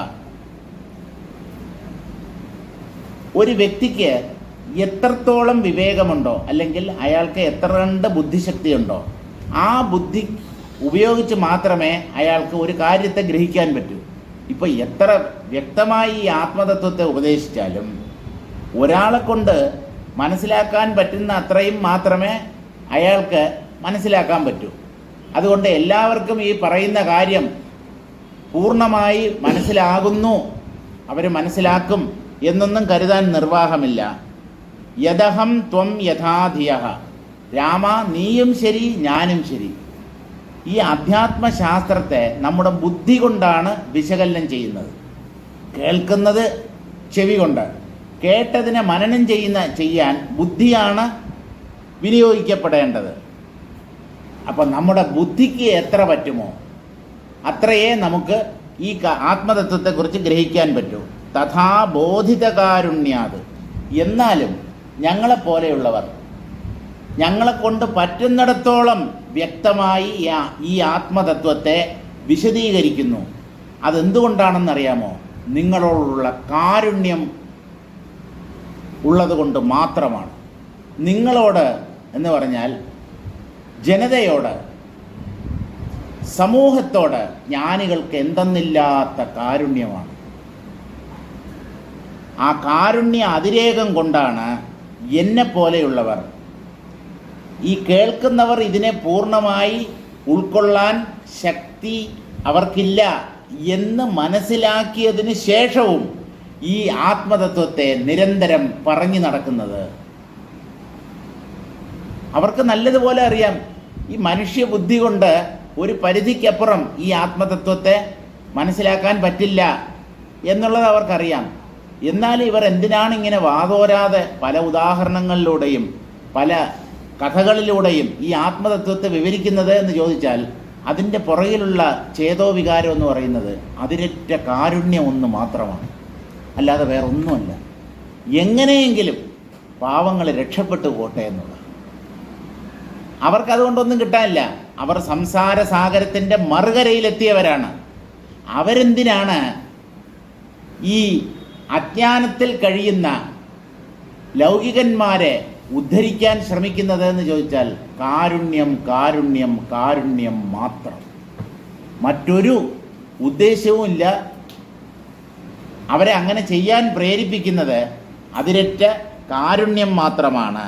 [SPEAKER 1] ഒരു വ്യക്തിക്ക് എത്രത്തോളം വിവേകമുണ്ടോ അല്ലെങ്കിൽ അയാൾക്ക് എത്ര കണ്ട് ബുദ്ധിശക്തിയുണ്ടോ, ആ ബുദ്ധി ഉപയോഗിച്ച് മാത്രമേ അയാൾക്ക് ഒരു കാര്യത്തെ ഗ്രഹിക്കാൻ പറ്റൂ. ഇപ്പോൾ എത്ര വ്യക്തമായി ഈ ആത്മതത്വത്തെ ഉപദേശിച്ചാലും ഒരാളെ കൊണ്ട് മനസ്സിലാക്കാൻ പറ്റുന്ന അത്രയും മാത്രമേ അയാൾക്ക് മനസ്സിലാക്കാൻ പറ്റൂ. അതുകൊണ്ട് എല്ലാവർക്കും ഈ പറയുന്ന കാര്യം പൂർണ്ണമായി മനസ്സിലാകുന്നു, അവർ മനസ്സിലാക്കും എന്നൊന്നും കരുതാൻ നിർവാഹമില്ല. യദഹം ത്വം യഥാധിയഃ. രാമ, നീയും ശരി ഞാനും ശരി. ഈ അധ്യാത്മശാസ്ത്രത്തെ നമ്മുടെ ബുദ്ധി കൊണ്ടാണ് വിശകലനം ചെയ്യുന്നത്. കേൾക്കുന്നത് ചെവി കൊണ്ട്, കേട്ടതിനെ മനനം ചെയ്യാൻ ബുദ്ധിയാണ് വിനിയോഗിക്കപ്പെടേണ്ടത്. അപ്പം നമ്മുടെ ബുദ്ധിക്ക് എത്ര പറ്റുമോ അത്രയേ നമുക്ക് ഈ ആത്മതത്വത്തെക്കുറിച്ച് ഗ്രഹിക്കാൻ പറ്റൂ. തഥാ ബോധിതകാരുണ്യാത്. എന്നാലും ഞങ്ങളെപ്പോലെയുള്ളവർ ഞങ്ങളെക്കൊണ്ട് പറ്റുന്നിടത്തോളം വ്യക്തമായി ഈ ആത്മതത്വത്തെ വിശദീകരിക്കുന്നു. അതെന്തുകൊണ്ടാണെന്നറിയാമോ? നിങ്ങളോടുള്ള കാരുണ്യം ഉള്ളതുകൊണ്ട് മാത്രമാണ്. നിങ്ങളോട് എന്ന് പറഞ്ഞാൽ ജനതയോട്, സമൂഹത്തോട് ജ്ഞാനികൾക്ക് എന്തെന്നില്ലാത്ത കാരുണ്യമാണ്. ആ കാരുണ്യ അതിരേകം കൊണ്ടാണ് എന്നെപ്പോലെയുള്ളവർ, ഈ കേൾക്കുന്നവർ ഇതിനെ പൂർണ്ണമായി ഉൾക്കൊള്ളാൻ ശക്തി അവർക്കില്ല എന്ന് മനസ്സിലാക്കിയതിന് ശേഷവും ഈ ആത്മതത്വത്തെ നിരന്തരം പറഞ്ഞു നടക്കുന്നത്. അവർക്ക് നല്ലതുപോലെ അറിയാം, ഈ മനുഷ്യ ബുദ്ധി കൊണ്ട് ഒരു പരിധിക്കപ്പുറം ഈ ആത്മതത്വത്തെ മനസ്സിലാക്കാൻ പറ്റില്ല എന്നുള്ളത് അവർക്കറിയാം. എന്നാൽ ഇവർ എന്തിനാണ് ഇങ്ങനെ വാതോരാതെ പല ഉദാഹരണങ്ങളിലൂടെയും പല കഥകളിലൂടെയും ഈ ആത്മതത്വത്തെ വിവരിക്കുന്നത് എന്ന് ചോദിച്ചാൽ അതിൻ്റെ പുറകിലുള്ള ചേതോവികാരം എന്ന് പറയുന്നത് അതിരറ്റ കാരുണ്യം ഒന്ന് മാത്രമാണ്, അല്ലാതെ വേറെ ഒന്നുമല്ല. എങ്ങനെയെങ്കിലും പാവങ്ങൾ രക്ഷപ്പെട്ടു പോട്ടെ എന്നുള്ള. അവർക്കതുകൊണ്ടൊന്നും കിട്ടാനില്ല. അവർ സംസാര സാഗരത്തിൻ്റെ മറുകരയിലെത്തിയവരാണ്. അവരെന്തിനാണ് ഈ അജ്ഞാനത്തിൽ കഴിയുന്ന ലൗകികന്മാരെ ഉദ്ധരിക്കാൻ ശ്രമിക്കുന്നത് എന്ന് ചോദിച്ചാൽ കാരുണ്യം കാരുണ്യം കാരുണ്യം മാത്രം, മറ്റൊരു ഉദ്ദേശവുമില്ല. അവരെ അങ്ങനെ ചെയ്യാൻ പ്രേരിപ്പിക്കുന്നത് അതിരറ്റ കാരുണ്യം മാത്രമാണ്.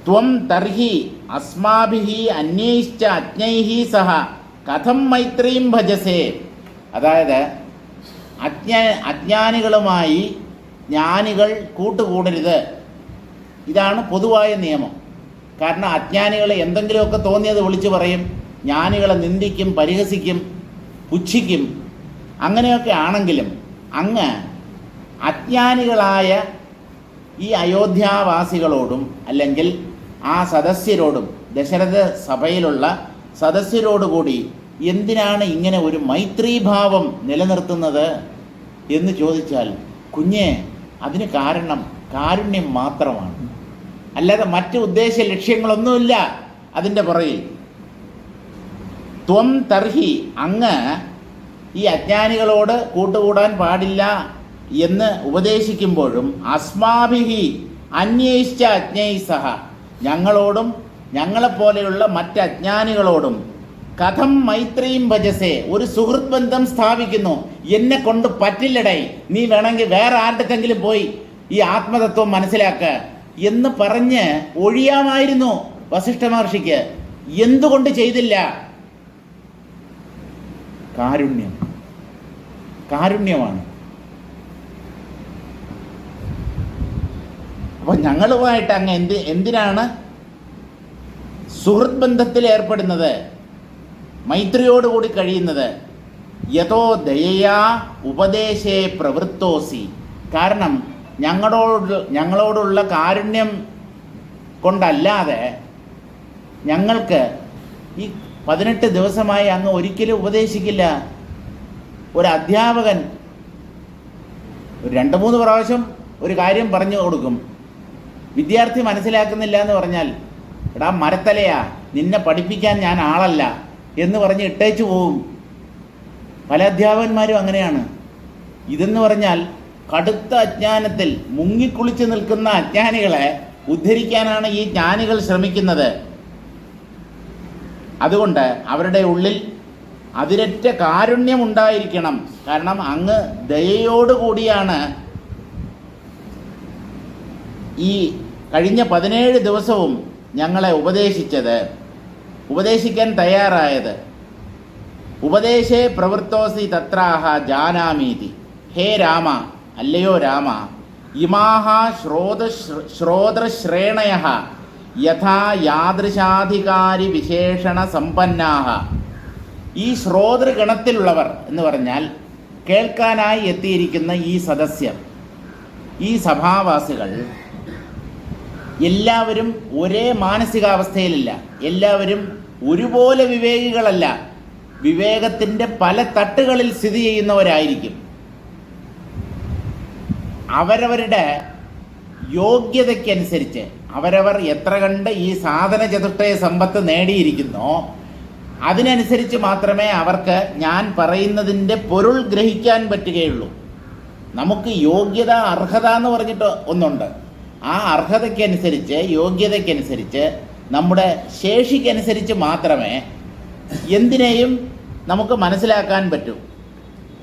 [SPEAKER 1] ത്വം തർഹി അസ്മാഭിഹി അന്യൈശ്ച അജ്ഞൈഹി സഹ കഥം മൈത്രീം ഭജസേ. അതായത് അജ്ഞാനികളുമായി ജ്ഞാനികൾ കൂട്ടുകൂടരുത്. ഇതാണ് പൊതുവായ നിയമം. കാരണം അജ്ഞാനികൾ എന്തെങ്കിലുമൊക്കെ തോന്നിയത് വിളിച്ചു പറയും, ജ്ഞാനികളെ നിന്ദിക്കും, പരിഹസിക്കും, പുച്ഛിക്കും. അങ്ങനെയൊക്കെ ആണെങ്കിലും അങ്ങ് അജ്ഞാനികളായ ഈ അയോധ്യാവാസികളോടും അല്ലെങ്കിൽ ആ സദസ്യരോടും, ദശരഥ സഭയിലുള്ള സദസ്യരോടുകൂടി എന്തിനാണ് ഇങ്ങനെ ഒരു മൈത്രീഭാവം നിലനിർത്തുന്നത് എന്ന് ചോദിച്ചാൽ, കുഞ്ഞെ, അതിന് കാരണം കാരുണ്യം മാത്രമാണ്, അല്ലാതെ മറ്റ് ഉദ്ദേശ ലക്ഷ്യങ്ങളൊന്നുമില്ല അതിൻ്റെ പുറകിൽ. ത്വം തർഹി, അങ്ങ് ഈ അജ്ഞാനികളോട് കൂട്ടുകൂടാൻ പാടില്ല എന്ന് ഉപദേശിക്കുമ്പോഴും അസ്മാഭിഹി അന്യേശ്ച അജ്ഞൈസഹ, ഞങ്ങളോടും ഞങ്ങളെപ്പോലെയുള്ള മറ്റ് അജ്ഞാനികളോടും കഥം മൈത്രിയും ഭജസേ, ഒരു സുഹൃത്ത് ബന്ധം സ്ഥാപിക്കുന്നു. എന്നെ കൊണ്ട് പറ്റില്ലടേ, നീ വേണമെങ്കിൽ വേറെ ആരുടെക്കെങ്കിലും പോയി ഈ ആത്മതത്വം മനസ്സിലാക്കുക എന്ന് പറഞ്ഞ് ഒഴിയാമായിരുന്നു വസിഷ്ഠ മഹർഷിക്ക്. എന്തുകൊണ്ട് ചെയ്തില്ല? കാരുണ്യമാണ്. അപ്പോൾ ഞങ്ങളുമായിട്ട് അങ്ങ് എന്തിനാണ് സുഹൃത്ത് ബന്ധത്തിൽ ഏർപ്പെടുന്നത്, മൈത്രിയോടുകൂടി കഴിയുന്നത്? യഥോ ദയയാ ഉപദേശേ പ്രവൃത്തോസി, കാരണം ഞങ്ങളോടുള്ള കാരുണ്യം കൊണ്ടല്ലാതെ ഞങ്ങൾക്ക് ഈ 18 ദിവസമായി അങ്ങ് ഒരിക്കലും ഉപദേശിക്കില്ല. ഒരു അധ്യാപകൻ 2-3 പ്രാവശ്യം ഒരു കാര്യം പറഞ്ഞു കൊടുക്കും. വിദ്യാർത്ഥി മനസ്സിലാക്കുന്നില്ല എന്ന് പറഞ്ഞാൽ, എടാ മരത്തലയാ, നിന്നെ പഠിപ്പിക്കാൻ ഞാൻ ആളല്ല എന്ന് പറഞ്ഞ് ഇട്ടേച്ചു പോവും. പല അധ്യാപകന്മാരും അങ്ങനെയാണ്. ഇതെന്ന് പറഞ്ഞാൽ കടുത്ത അജ്ഞാനത്തിൽ മുങ്ങിക്കുളിച്ച് നിൽക്കുന്ന അജ്ഞാനികളെ ഉദ്ധരിക്കാനാണ് ഈ ജ്ഞാനികൾ ശ്രമിക്കുന്നത്. അതുകൊണ്ട് അവരുടെ ഉള്ളിൽ അതിരറ്റ കാരുണ്യമുണ്ടായിരിക്കണം. കാരണം അങ്ങ് ദയയോടുകൂടിയാണ് ഈ കഴിഞ്ഞ 17 ദിവസവും ഞങ്ങളെ ഉപദേശിക്കാൻ തയ്യാറായത്. ഉപദേശേ പ്രവൃത്തോസി തത്രാഹ ജാനാമീതി. ഹേ രാമ, അല്ലയോ രാമ, ഇമാഹ ശ്രോതൃശ്രേണയഃ യഥാ യാദൃശാധികാരി വിശേഷണ സമ്പന്നാഹ. ഈ ശ്രോതൃഗണത്തിലുള്ളവർ എന്ന് പറഞ്ഞാൽ കേൾക്കാനായി എത്തിയിരിക്കുന്ന ഈ സദസ്യർ, ഈ സഭാവാസികൾ എല്ലാവരും ഒരേ മാനസികാവസ്ഥയിലില്ല. എല്ലാവരും ഒരുപോലെ വിവേകികളല്ല. വിവേകത്തിൻ്റെ പല തട്ടുകളിൽ സ്ഥിതി ചെയ്യുന്നവരായിരിക്കും. അവരവരുടെ യോഗ്യതയ്ക്കനുസരിച്ച് അവരവർ എത്ര കണ്ട് ഈ സാധന ചതുഷ്ടയ സമ്പത്ത് നേടിയിരിക്കുന്നോ അതിനനുസരിച്ച് മാത്രമേ അവർക്ക് ഞാൻ പറയുന്നതിൻ്റെ പൊരുൾ ഗ്രഹിക്കാൻ പറ്റുകയുള്ളൂ. നമുക്ക് യോഗ്യത, അർഹത എന്ന് പറഞ്ഞിട്ട് ഒന്നുണ്ട്. ആ അർഹതയ്ക്കനുസരിച്ച്, യോഗ്യതയ്ക്കനുസരിച്ച്, നമ്മുടെ ശേഷിക്കനുസരിച്ച് മാത്രമേ എന്തിനേയും നമുക്ക് മനസ്സിലാക്കാൻ പറ്റൂ.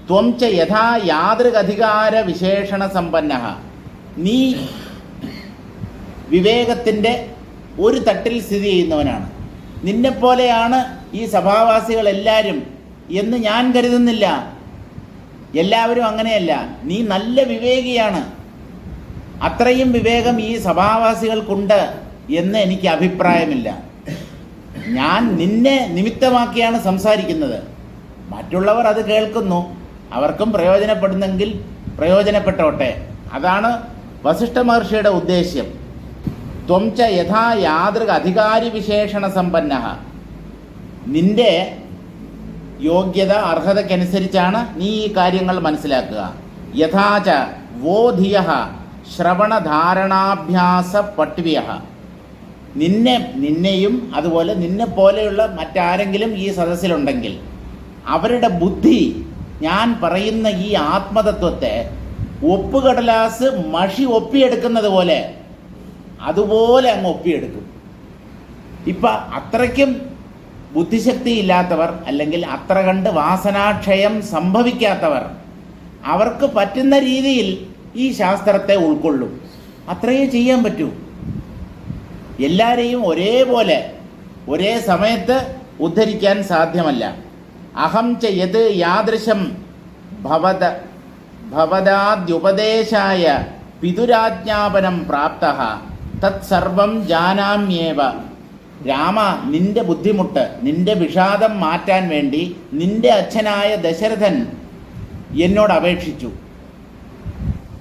[SPEAKER 1] ത്വം ച യഥാ യാതൃകധികാര വിശേഷണ സമ്പന്നഃ, നീ വിവേകത്തിൻ്റെ ഒരു തട്ടിൽ സ്ഥിതി ചെയ്യുന്നവനാണ്. നിന്നെപ്പോലെയാണ് ഈ സഭാവാസികളെല്ലാവരും എന്ന് ഞാൻ കരുതുന്നില്ല. എല്ലാവരും അങ്ങനെയല്ല. നീ നല്ല വിവേകിയാണ്. അത്രയും വിവേകം ഈ സഭാവാസികൾക്കുണ്ട് എന്ന് എനിക്ക് അഭിപ്രായമില്ല. ഞാൻ നിന്നെ നിമിത്തമാക്കിയാണ് സംസാരിക്കുന്നത്. മറ്റുള്ളവർ അത് കേൾക്കുന്നു, അവർക്കും പ്രയോജനപ്പെടുന്നെങ്കിൽ പ്രയോജനപ്പെട്ടോട്ടെ. അതാണ് വസിഷ്ഠ മഹർഷിയുടെ ഉദ്ദേശ്യം. ത്വം ച യഥാ യാതൃക അധികാരി വിശേഷണ സമ്പന്നഃ, നിന്റെ യോഗ്യത അർഹതയ്ക്കനുസരിച്ചാണ് നീ ഈ കാര്യങ്ങൾ മനസ്സിലാക്കുക. യഥാച വോ ധിയഃ ശ്രവണധാരണാഭ്യാസ പട്വ്യഃ, നിന്നെയും അതുപോലെ നിന്നെ പോലെയുള്ള മറ്റാരെങ്കിലും ഈ സദസ്സിലുണ്ടെങ്കിൽ അവരുടെ ബുദ്ധി ഞാൻ പറയുന്ന ഈ ആത്മതത്വത്തെ ഒപ്പുകടലാസ് മഷി ഒപ്പിയെടുക്കുന്നത് പോലെ അതുപോലെ അങ്ങ് ഒപ്പിയെടുക്കും. ഇപ്പം അത്രയ്ക്കും ബുദ്ധിശക്തി ഇല്ലാത്തവർ, അല്ലെങ്കിൽ അത്ര കണ്ട് വാസനാക്ഷയം സംഭവിക്കാത്തവർ, അവർക്ക് പറ്റുന്ന രീതിയിൽ ഈ ശാസ്ത്രത്തെ ഉൾക്കൊള്ളും. അത്രയേ ചെയ്യാൻ പറ്റൂ. എല്ലാവരെയും ഒരേപോലെ ഒരേ സമയത്ത് ഉദ്ധരിക്കാൻ സാധ്യമല്ല. അഹം ച യത് യാദൃശം ഭവദാദ്യുപദേശായ പിതുരാജ്ഞാപനം പ്രാപ്തഃ തത്സർവം ജാനാമ്യേവ. രാമ, നിന്റെ ബുദ്ധിമുട്ട്, നിന്റെ വിഷാദം മാറ്റാൻ വേണ്ടി നിന്റെ അച്ഛനായ ദശരഥൻ എന്നോട് അപേക്ഷിച്ചു.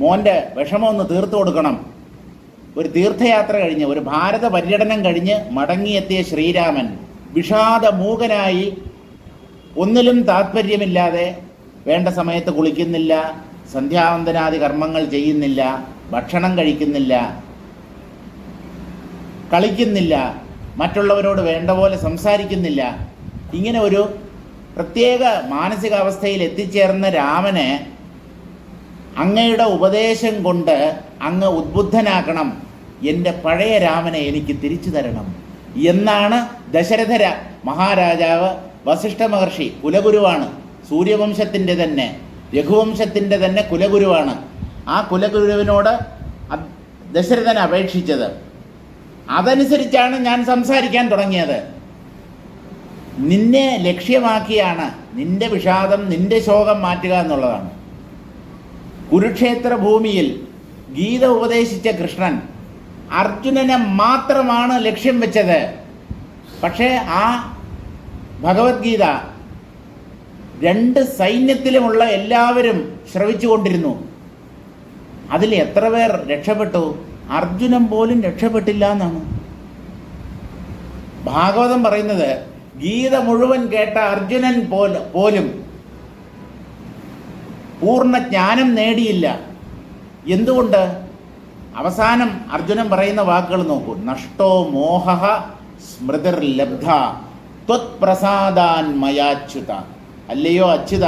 [SPEAKER 1] മോൻ്റെ വിഷമമൊന്ന് തീർത്തു കൊടുക്കണം. ഒരു തീർത്ഥയാത്ര കഴിഞ്ഞ്, ഒരു ഭാരത പര്യടനം കഴിഞ്ഞ് മടങ്ങിയെത്തിയ ശ്രീരാമൻ വിഷാദമൂകനായി, ഒന്നിലും താല്പര്യമില്ലാതെ, വേണ്ട സമയത്ത് കുളിക്കുന്നില്ല, സന്ധ്യാവന്തനാദി കർമ്മങ്ങൾ ചെയ്യുന്നില്ല, ഭക്ഷണം കഴിക്കുന്നില്ല, കളിക്കുന്നില്ല, മറ്റുള്ളവരോട് വേണ്ട പോലെ സംസാരിക്കുന്നില്ല. ഇങ്ങനെ ഒരു പ്രത്യേക മാനസികാവസ്ഥയിൽ എത്തിച്ചേർന്ന രാമനെ അങ്ങയുടെ ഉപദേശം കൊണ്ട് അങ്ങ് ഉദ്ബുദ്ധനാക്കണം, എൻ്റെ പഴയ രാമനെ എനിക്ക് തിരിച്ചു തരണം എന്നാണ് ദശരഥ മഹാരാജാവ് വസിഷ്ഠ മഹർഷി, കുലഗുരുവാണ്, സൂര്യവംശത്തിൻ്റെ തന്നെ, രഘുവംശത്തിൻ്റെ തന്നെ കുലഗുരുവാണ്. ആ കുലഗുരുവിനോട് ദശരഥൻ അപേക്ഷിച്ചത്. അതനുസരിച്ചാണ് ഞാൻ സംസാരിക്കാൻ തുടങ്ങിയത്. നിന്നെ ലക്ഷ്യമാക്കിയാണ് നിന്റെ വിഷാദം, നിന്റെ ശോകം മാറ്റുക എന്നുള്ളതാണ്. കുരുക്ഷേത്ര ഭൂമിയിൽ ഗീത ഉപദേശിച്ച കൃഷ്ണൻ അർജുനനെ മാത്രമാണ് ലക്ഷ്യം വെച്ചത്. പക്ഷേ ആ ഭഗവത്ഗീത രണ്ട് സൈന്യത്തിലുമുള്ള എല്ലാവരും ശ്രവിച്ചു കൊണ്ടിരുന്നു. അതിൽ എത്ര പേർ രക്ഷപ്പെട്ടു? അർജുനൻ പോലും രക്ഷപ്പെട്ടില്ല എന്നാണ് ഭാഗവതം പറയുന്നത്. ഗീത മുഴുവൻ കേട്ട അർജുനൻ പോലും പൂർണ്ണ ജ്ഞാനം നേടിയില്ല. എന്തുകൊണ്ട്? അവസാനം അർജുനൻ പറയുന്ന വാക്കുകൾ നോക്കൂ. നഷ്ടോ മോഹ സ്മൃതിർ ലബ്ധ ത്വത്പ്രസാദാൻ മയാച്യുത. അല്ലയോ അച്യുത,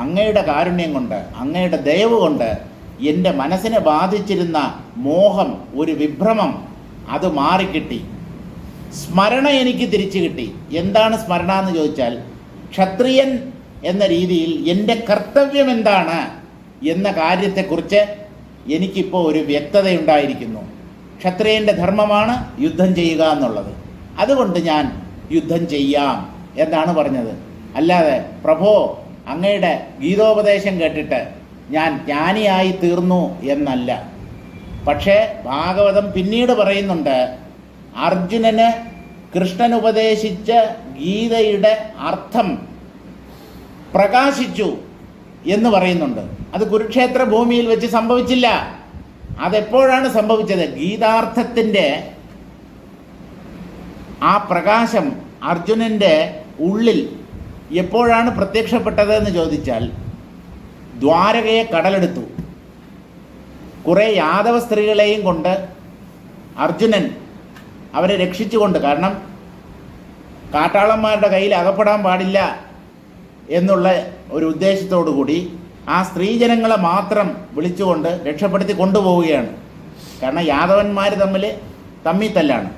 [SPEAKER 1] അങ്ങയുടെ കാരുണ്യം കൊണ്ട്, അങ്ങയുടെ ദയവ് കൊണ്ട് എൻ്റെ മനസ്സിനെ ബാധിച്ചിരുന്ന മോഹം, ഒരു വിഭ്രമം, അത് മാറിക്കിട്ടി. സ്മരണ എനിക്ക് തിരിച്ചു കിട്ടി. എന്താണ് സ്മരണ എന്ന് ചോദിച്ചാൽ, ക്ഷത്രിയൻ എന്ന രീതിയിൽ എൻ്റെ കർത്തവ്യം എന്താണ് എന്ന കാര്യത്തെക്കുറിച്ച് എനിക്കിപ്പോൾ ഒരു വ്യക്തതയുണ്ടായിരിക്കുന്നു. ക്ഷത്രിയൻ്റെ ധർമ്മമാണ് യുദ്ധം ചെയ്യുക എന്നുള്ളത്. അതുകൊണ്ട് ഞാൻ യുദ്ധം ചെയ്യാം എന്നാണ് പറഞ്ഞത്. അല്ലാതെ പ്രഭോ, അങ്ങയുടെ ഗീതോപദേശം കേട്ടിട്ട് ഞാൻ ജ്ഞാനിയായി തീർന്നു എന്നല്ല. പക്ഷേ ഭാഗവതം പിന്നീട് പറയുന്നുണ്ട്, അർജുനന് കൃഷ്ണൻ ഉപദേശിച്ച ഗീതയുടെ അർത്ഥം പ്രകാശിച്ചു എന്ന് പറയുന്നുണ്ട്. അത് കുരുക്ഷേത്ര ഭൂമിയിൽ വെച്ച് സംഭവിച്ചില്ല. അതെപ്പോഴാണ് സംഭവിച്ചത്? ഗീതാർത്ഥത്തിൻ്റെ ആ പ്രകാശം അർജുനൻ്റെ ഉള്ളിൽ എപ്പോഴാണ് പ്രത്യക്ഷപ്പെട്ടത് എന്ന് ചോദിച്ചാൽ, ദ്വാരകയെ കടലെടുത്തു. കുറേ യാദവ സ്ത്രീകളെയും കൊണ്ട് അർജുനൻ അവരെ രക്ഷിച്ചുകൊണ്ട്, കാരണം കാട്ടാളന്മാരുടെ കയ്യിൽ അകപ്പെടാൻ പാടില്ല എന്നുള്ള ഒരു ഉദ്ദേശത്തോടു കൂടി ആ സ്ത്രീജനങ്ങളെ മാത്രം വിളിച്ചുകൊണ്ട് രക്ഷപ്പെടുത്തി കൊണ്ടുപോവുകയാണ്. കാരണം യാദവന്മാർ തമ്മിൽ തല്ലാണ്.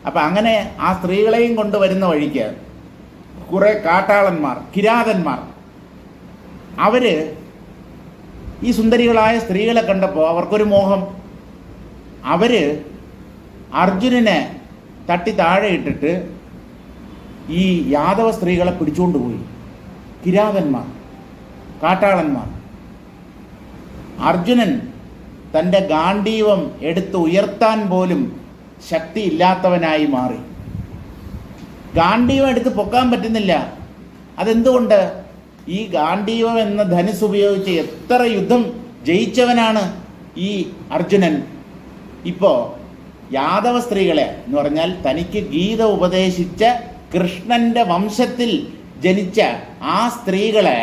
[SPEAKER 1] അപ്പം അങ്ങനെ ആ സ്ത്രീകളെയും കൊണ്ടുവരുന്ന വഴിക്ക് കുറേ കാട്ടാളന്മാർ, കിരാതന്മാർ, അവർ ഈ സുന്ദരികളായ സ്ത്രീകളെ കണ്ടപ്പോൾ അവർക്കൊരു മോഹം. അവർ അർജുനനെ തട്ടി താഴെ ഇട്ടിട്ട് ഈ യാദവ സ്ത്രീകളെ പിടിച്ചുകൊണ്ട് പോയി. കിരാതന്മാർ, കാട്ടാളന്മാർ. അർജുനൻ തൻ്റെ ഗാണ്ഡീവം എടുത്ത് ഉയർത്താൻ പോലും ശക്തിയില്ലാത്തവനായി മാറി. ഗാണ്ഡീവം എടുത്ത് പൊക്കാൻ പറ്റുന്നില്ല. അതെന്തുകൊണ്ട്? ഈ ഗാണ്ഡീവം എന്ന ധനുസ് ഉപയോഗിച്ച് എത്ര യുദ്ധം ജയിച്ചവനാണ് ഈ അർജുനൻ. ഇപ്പോൾ യാദവ സ്ത്രീകളെ എന്ന് പറഞ്ഞാൽ തനിക്ക് ഗീത ഉപദേശിച്ച കൃഷ്ണൻ്റെ വംശത്തിൽ ജനിച്ച ആ സ്ത്രീകളെ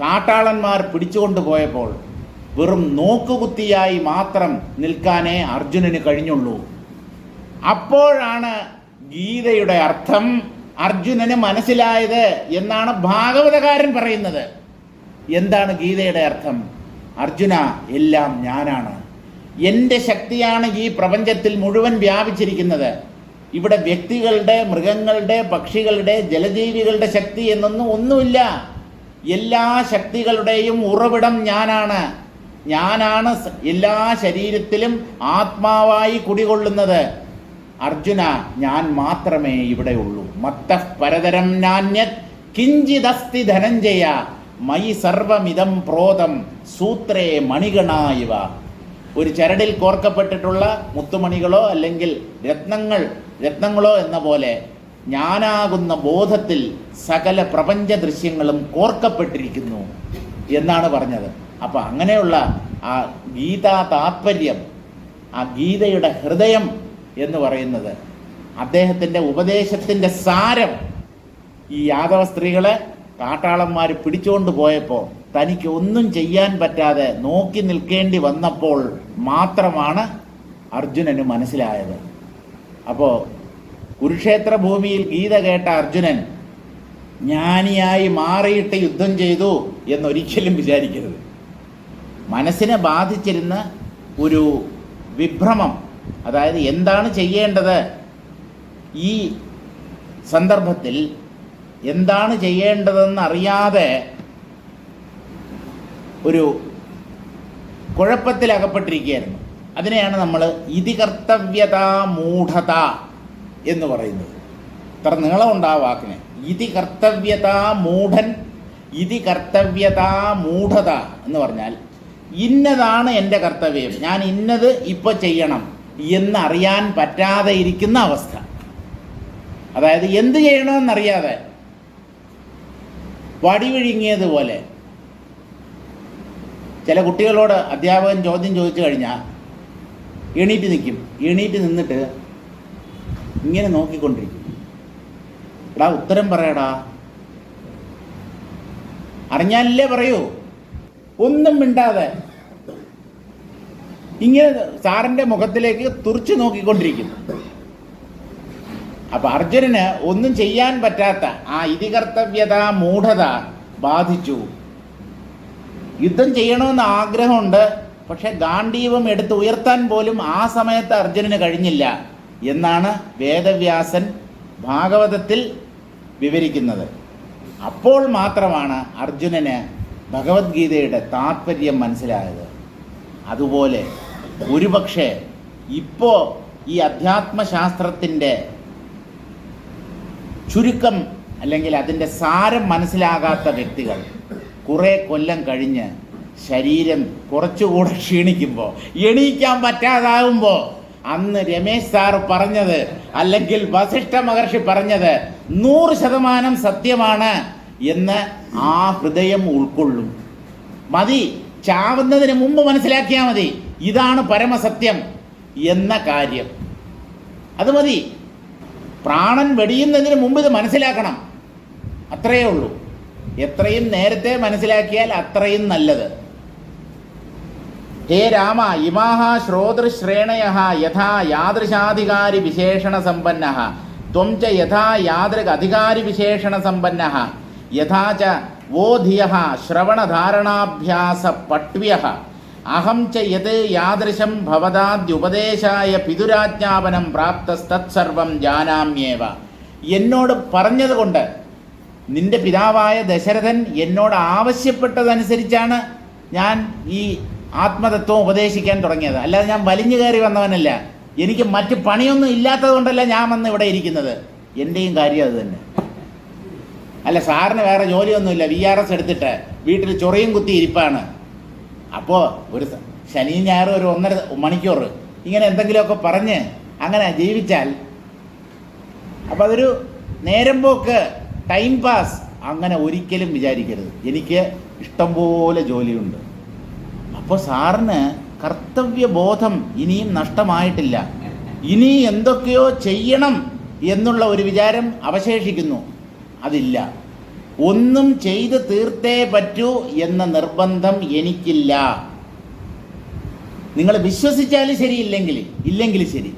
[SPEAKER 1] കാട്ടാളന്മാർ പിടിച്ചുകൊണ്ട് പോയപ്പോൾ വെറും നോക്കുകുത്തിയായി മാത്രം നിൽക്കാനേ അർജുനന് കഴിഞ്ഞുള്ളൂ. അപ്പോഴാണ് ഗീതയുടെ അർത്ഥം അർജുനന് മനസ്സിലായത് എന്നാണ് ഭാഗവതകാരൻ പറയുന്നത്. എന്താണ് ഗീതയുടെ അർത്ഥം? അർജുന, എല്ലാം ഞാനാണ്. എൻ്റെ ശക്തിയാണ് ഈ പ്രപഞ്ചത്തിൽ മുഴുവൻ വ്യാപിച്ചിരിക്കുന്നത്. ഇവിടെ വ്യക്തികളുടെ, മൃഗങ്ങളുടെ, പക്ഷികളുടെ, ജലജീവികളുടെ ശക്തി എന്നൊന്നും ഒന്നുമില്ല. എല്ലാ ശക്തികളുടെയും ഉറവിടം ഞാനാണ്. ഞാനാണ് എല്ലാ ശരീരത്തിലും ആത്മാവായി കുടികൊള്ളുന്നത്. അർജുന, ഞാൻ മാത്രമേ ഇവിടെ ഉള്ളൂ. മത്തഃ പരതരം നാന്യത് കിഞ്ചിദസ്തി ധനഞ്ജയ മയി സർവമിതം പ്രോതം സൂത്രേ മണിഗണായിവ. ഒരു ചരടിൽ കോർക്കപ്പെട്ടിട്ടുള്ള മുത്തുമണികളോ അല്ലെങ്കിൽ രത്നങ്ങളോ എന്ന പോലെ ഞാനാകുന്ന ബോധത്തിൽ സകല പ്രപഞ്ച ദൃശ്യങ്ങളും കോർക്കപ്പെട്ടിരിക്കുന്നു എന്നാണ് പറഞ്ഞത്. അപ്പം അങ്ങനെയുള്ള ആ ഗീതാ താത്പര്യം, ആ ഗീതയുടെ ഹൃദയം എന്ന് പറയുന്നത്, അദ്ദേഹത്തിൻ്റെ ഉപദേശത്തിൻ്റെ സാരം ഈ യാദവ സ്ത്രീകളെ കാട്ടാളന്മാർ പിടിച്ചുകൊണ്ട് പോയപ്പോൾ തനിക്ക് ഒന്നും ചെയ്യാൻ പറ്റാതെ നോക്കി നിൽക്കേണ്ടി വന്നപ്പോൾ മാത്രമാണ് അർജുനന് മനസ്സിലായത്. അപ്പോൾ കുരുക്ഷേത്ര ഭൂമിയിൽ ഗീത കേട്ട അർജുനൻ ജ്ഞാനിയായി മാറിയിട്ട് യുദ്ധം ചെയ്തു എന്നൊരിക്കലും വിചാരിക്കരുത്. മനസ്സിനെ ബാധിച്ചിരുന്ന ഒരു വിഭ്രമം, അതായത് എന്താണ് ചെയ്യേണ്ടത്, ഈ സന്ദർഭത്തിൽ എന്താണ് ചെയ്യേണ്ടതെന്നറിയാതെ ഒരു കുഴപ്പത്തിലകപ്പെട്ടിരിക്കുകയായിരുന്നു. അതിനെയാണ് നമ്മൾ ഇതി കർത്തവ്യതാ മൂഢത എന്ന് പറയുന്നത്. ഇത്ര നീളമുണ്ട് ആ വാക്കിന്. ഇതി കർത്തവ്യതാ മൂഢൻ, ഇതി കർത്തവ്യതാ മൂഢത എന്ന് പറഞ്ഞാൽ ഇന്നതാണ് എൻ്റെ കർത്തവ്യം, ഞാൻ ഇന്നത് ഇപ്പോൾ ചെയ്യണം എന്നറിയാൻ പറ്റാതെ ഇരിക്കുന്ന അവസ്ഥ. അതായത് എന്ത് ചെയ്യണമെന്നറിയാതെ വടിവിഴുങ്ങിയതുപോലെ. ചില കുട്ടികളോട് അധ്യാപകൻ ചോദ്യം ചോദിച്ചു കഴിഞ്ഞാൽ എണീറ്റ് നിൽക്കും. എണീറ്റ് നിന്നിട്ട് ഇങ്ങനെ നോക്കിക്കൊണ്ടിരിക്കും. എടാ ഉത്തരം പറയടാ, അറിഞ്ഞാലല്ലേ പറയൂ. ഒന്നും മിണ്ടാതെ ഇങ്ങനെ സാറിൻ്റെ മുഖത്തിലേക്ക് തുറിച്ചു നോക്കിക്കൊണ്ടിരിക്കും. അപ്പൊ അർജുനന് ഒന്നും ചെയ്യാൻ പറ്റാത്ത ആ ഇതികർത്തവ്യത മൂഢത ബാധിച്ചു. യുദ്ധം ചെയ്യണമെന്ന് ആഗ്രഹമുണ്ട്, പക്ഷെ ഗാണ്ഡീവം എടുത്ത് ഉയർത്താൻ പോലും ആ സമയത്ത് അർജുനന് കഴിഞ്ഞില്ല എന്നാണ് വേദവ്യാസൻ ഭാഗവതത്തിൽ വിവരിക്കുന്നത്. അപ്പോൾ മാത്രമാണ് അർജുനന് ഭഗവത്ഗീതയുടെ താത്പര്യം മനസ്സിലായത്. അതുപോലെ ഒരുപക്ഷെ ഇപ്പോൾ ഈ അധ്യാത്മശാസ്ത്രത്തിൻ്റെ ചുരുക്കം അല്ലെങ്കിൽ അതിൻ്റെ സാരം മനസ്സിലാകാത്ത വ്യക്തികൾ കുറേ കൊല്ലം കഴിഞ്ഞ് ശരീരം കുറച്ചുകൂടെ ക്ഷീണിക്കുമ്പോൾ, എണീക്കാൻ പറ്റാതാകുമ്പോൾ അന്ന് രമേശ് സാർ പറഞ്ഞത് അല്ലെങ്കിൽ വസിഷ്ഠ മഹർഷി പറഞ്ഞത് 100% സത്യമാണ് എന്ന് ആ ഹൃദയം ഉൾക്കൊള്ളും. മതി, ചാവുന്നതിന് മുമ്പ് മനസ്സിലാക്കിയാൽ മതി ഇതാണ് പരമസത്യം എന്ന കാര്യം. അത് മതി. പ്രാണൻ വെടിയുന്നതിന് മുമ്പ് ഇത് മനസ്സിലാക്കണം, അത്രയേ ഉള്ളൂ. എത്രയും നേരത്തെ മനസ്സിലാക്കിയാൽ അത്രയും നല്ലത്. ഹേ രാമ, ഇമാഹ ശ്രോതൃശ്രേണയഃ യഥാ യാദൃശാധികാരി വിശേഷണ സമ്പന്നഃ ത്വം ച യഥാ യാദൃക് അധികാരി വിശേഷണ സമ്പന്നഃ യഥാ ച വോ ധിയഃ ശ്രവണധാരണാഭ്യാസ പട്വ്യഃ അഹം ച യത് യാദൃശം ഭവതാദ്യുപദേശായ പിതുരാജ്ഞാപനം പ്രാപ്തസ്തത്സർവം ജാനാമ്യേവ. എന്നോട് പറഞ്ഞതുകൊണ്ട് നിന്റെ പിതാവായ ദശരഥൻ എന്നോട് ആവശ്യപ്പെട്ടതനുസരിച്ചാണ് ഞാൻ ഈ ആത്മതത്വം ഉപദേശിക്കാൻ തുടങ്ങിയത്. അല്ലാതെ ഞാൻ വലിഞ്ഞു കയറി വന്നവനല്ല. എനിക്ക് മറ്റ് പണിയൊന്നും ഇല്ലാത്തത് കൊണ്ടല്ല ഞാൻ വന്ന് ഇവിടെ ഇരിക്കുന്നത്. എൻ്റെയും കാര്യം അത് തന്നെ. അല്ല, സാറിന് വേറെ ജോലിയൊന്നുമില്ല, VRS എടുത്തിട്ട് വീട്ടിൽ ചൊറിയും കുത്തി ഇരിപ്പാണ്. അപ്പോൾ ഒരു ശനിയും ഞായറും ഒരു 1.5 മണിക്കൂർ ഇങ്ങനെ എന്തെങ്കിലുമൊക്കെ പറഞ്ഞ് അങ്ങനെ ജീവിച്ചാൽ അപ്പോൾ അതൊരു നേരം പോക്ക്, ടൈം പാസ്. അങ്ങനെ ഒരിക്കലും വിചാരിക്കരുത്. എനിക്ക് ഇഷ്ടംപോലെ ജോലിയുണ്ട്. അപ്പോൾ സാറിന് കർത്തവ്യബോധം ഇനിയും നഷ്ടമായിട്ടില്ല. ഇനി എന്തൊക്കെയോ ചെയ്യണം എന്നുള്ള ഒരു വിചാരം അവശേഷിക്കുന്നു. അതില്ല. ഒന്നും ചെയ്ത് തീർത്തേ പറ്റൂ എന്ന നിർബന്ധം എനിക്കില്ല. നിങ്ങൾ വിശ്വസിച്ചാലും ശരി, ഇല്ലെങ്കിൽ ശരി,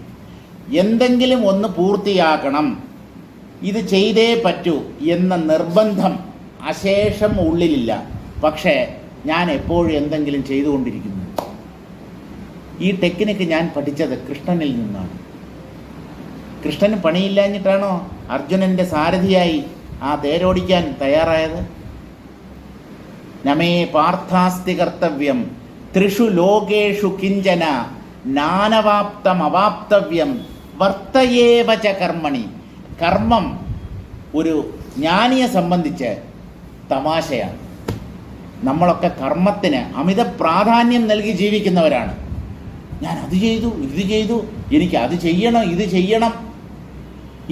[SPEAKER 1] എന്തെങ്കിലും ഒന്ന് പൂർത്തിയാക്കണം, ഇത് ചെയ്തേ പറ്റൂ എന്ന നിർബന്ധം അശേഷം ഉള്ളിലില്ല. പക്ഷേ ഞാൻ എപ്പോഴും എന്തെങ്കിലും ചെയ്തുകൊണ്ടിരിക്കുന്നു. ഈ ടെക്നിക്ക് ഞാൻ പഠിച്ചത് കൃഷ്ണനിൽ നിന്നാണ്. കൃഷ്ണന് പണിയില്ലാഞ്ഞിട്ടാണോ അർജുനൻ്റെ സാരഥിയായി ആ തേരോടിക്കാൻ തയ്യാറായത്? നമേ പാർത്ഥാസ്തി കർത്തവ്യം ത്രിഷു ലോകേഷു കിഞ്ചന നാനവാപ്തം അവാപ്തവ്യം വർത്തയേവ ച കർമ്മണി. കർമ്മം ഒരു ജ്ഞാനിയെ സംബന്ധിച്ച് തമാശയാണ്. നമ്മളൊക്കെ കർമ്മത്തിന് അമിത പ്രാധാന്യം നൽകി ജീവിക്കുന്നവരാണ്. ഞാൻ അത് ചെയ്തു, ഇത് ചെയ്തു, എനിക്ക് അത് ചെയ്യണം, ഇത് ചെയ്യണം,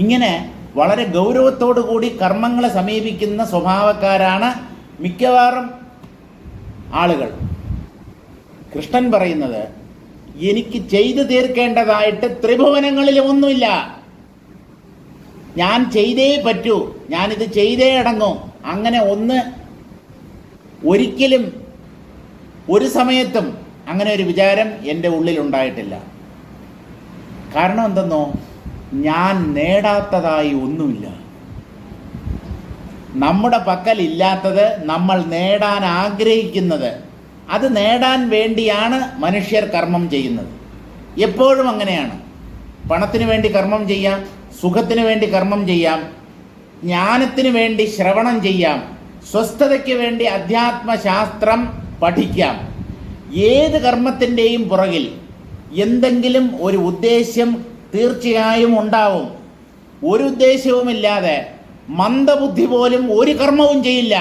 [SPEAKER 1] ഇങ്ങനെ വളരെ ഗൗരവത്തോടു കൂടി കർമ്മങ്ങളെ സമീപിക്കുന്ന സ്വഭാവക്കാരാണ് മിക്കവാറും ആളുകൾ. കൃഷ്ണൻ പറയുന്നത് എനിക്ക് ചെയ്തു തീർക്കേണ്ടതായിട്ട് ത്രിഭുവനങ്ങളിലും ഒന്നുമില്ല, ഞാൻ ചെയ്തേ പറ്റൂ, ഞാനിത് ചെയ്തേ അടങ്ങൂ. അങ്ങനെ ഒരിക്കലും ഒരു സമയത്തും അങ്ങനെ ഒരു വിചാരം എൻ്റെ ഉള്ളിലുണ്ടായിട്ടില്ല. കാരണം എന്തെന്നോ, ഞാൻ നേടാത്തതായി ഒന്നുമില്ല. നമ്മുടെ പക്കൽ ഇല്ലാത്തത് നമ്മൾ നേടാൻ ആഗ്രഹിക്കുന്നത്, അത് നേടാൻ വേണ്ടിയാണ് മനുഷ്യർ കർമ്മം ചെയ്യുന്നത്. എപ്പോഴും അങ്ങനെയാണ്. പണത്തിന് വേണ്ടി കർമ്മം ചെയ്യാം, സുഖത്തിന് വേണ്ടി കർമ്മം ചെയ്യാം, ജ്ഞാനത്തിന് വേണ്ടി ശ്രവണം ചെയ്യാം, സ്വസ്ഥതയ്ക്ക് വേണ്ടി അധ്യാത്മശാസ്ത്രം പഠിക്കാം. ഏത് കർമ്മത്തിൻ്റെയും പുറകിൽ എന്തെങ്കിലും ഒരു ഉദ്ദേശ്യം തീർച്ചയായും ഉണ്ടാവും. ഒരു ഉദ്ദേശ്യവുമില്ലാതെ മന്ദബുദ്ധി പോലും ഒരു കർമ്മവും ചെയ്യില്ല.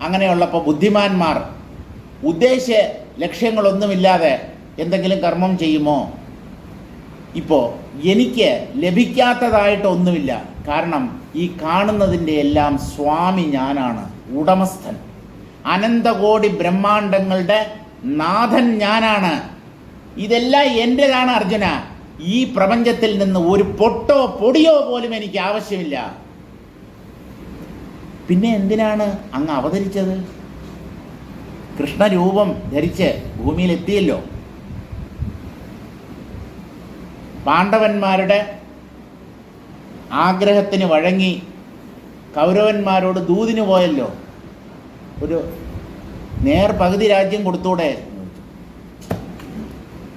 [SPEAKER 1] അങ്ങനെയുള്ളപ്പോൾ ബുദ്ധിമാന്മാർ ഉദ്ദേശ ലക്ഷ്യങ്ങളൊന്നുമില്ലാതെ എന്തെങ്കിലും കർമ്മം ചെയ്യുമോ? ഇപ്പോൾ എനിക്ക് ലഭിക്കാത്തതായിട്ടൊന്നുമില്ല. കാരണം ഈ കാണുന്നതിൻ്റെ എല്ലാം സ്വാമി ഞാനാണ്, ഉടമസ്ഥൻ. അനന്തകോടി ബ്രഹ്മാണ്ടങ്ങളുടെ നാഥൻ ഞാനാണ്. ഇതെല്ലാം എൻ്റെതാണ് അർജുന. ഈ പ്രപഞ്ചത്തിൽ നിന്ന് ഒരു പൊട്ടോ പൊടിയോ പോലും എനിക്ക് ആവശ്യമില്ല. പിന്നെ എന്തിനാണ് അങ്ങ് അവതരിച്ചത്? കൃഷ്ണരൂപം ധരിച്ച് ഭൂമിയിലെത്തിയല്ലോ. പാണ്ഡവന്മാരുടെ ആഗ്രഹത്തിന് വഴങ്ങി കൗരവന്മാരോട് ദൂതിന് പോയല്ലോ. ഒരു പകുതി രാജ്യം കൊടുത്തൂടെ?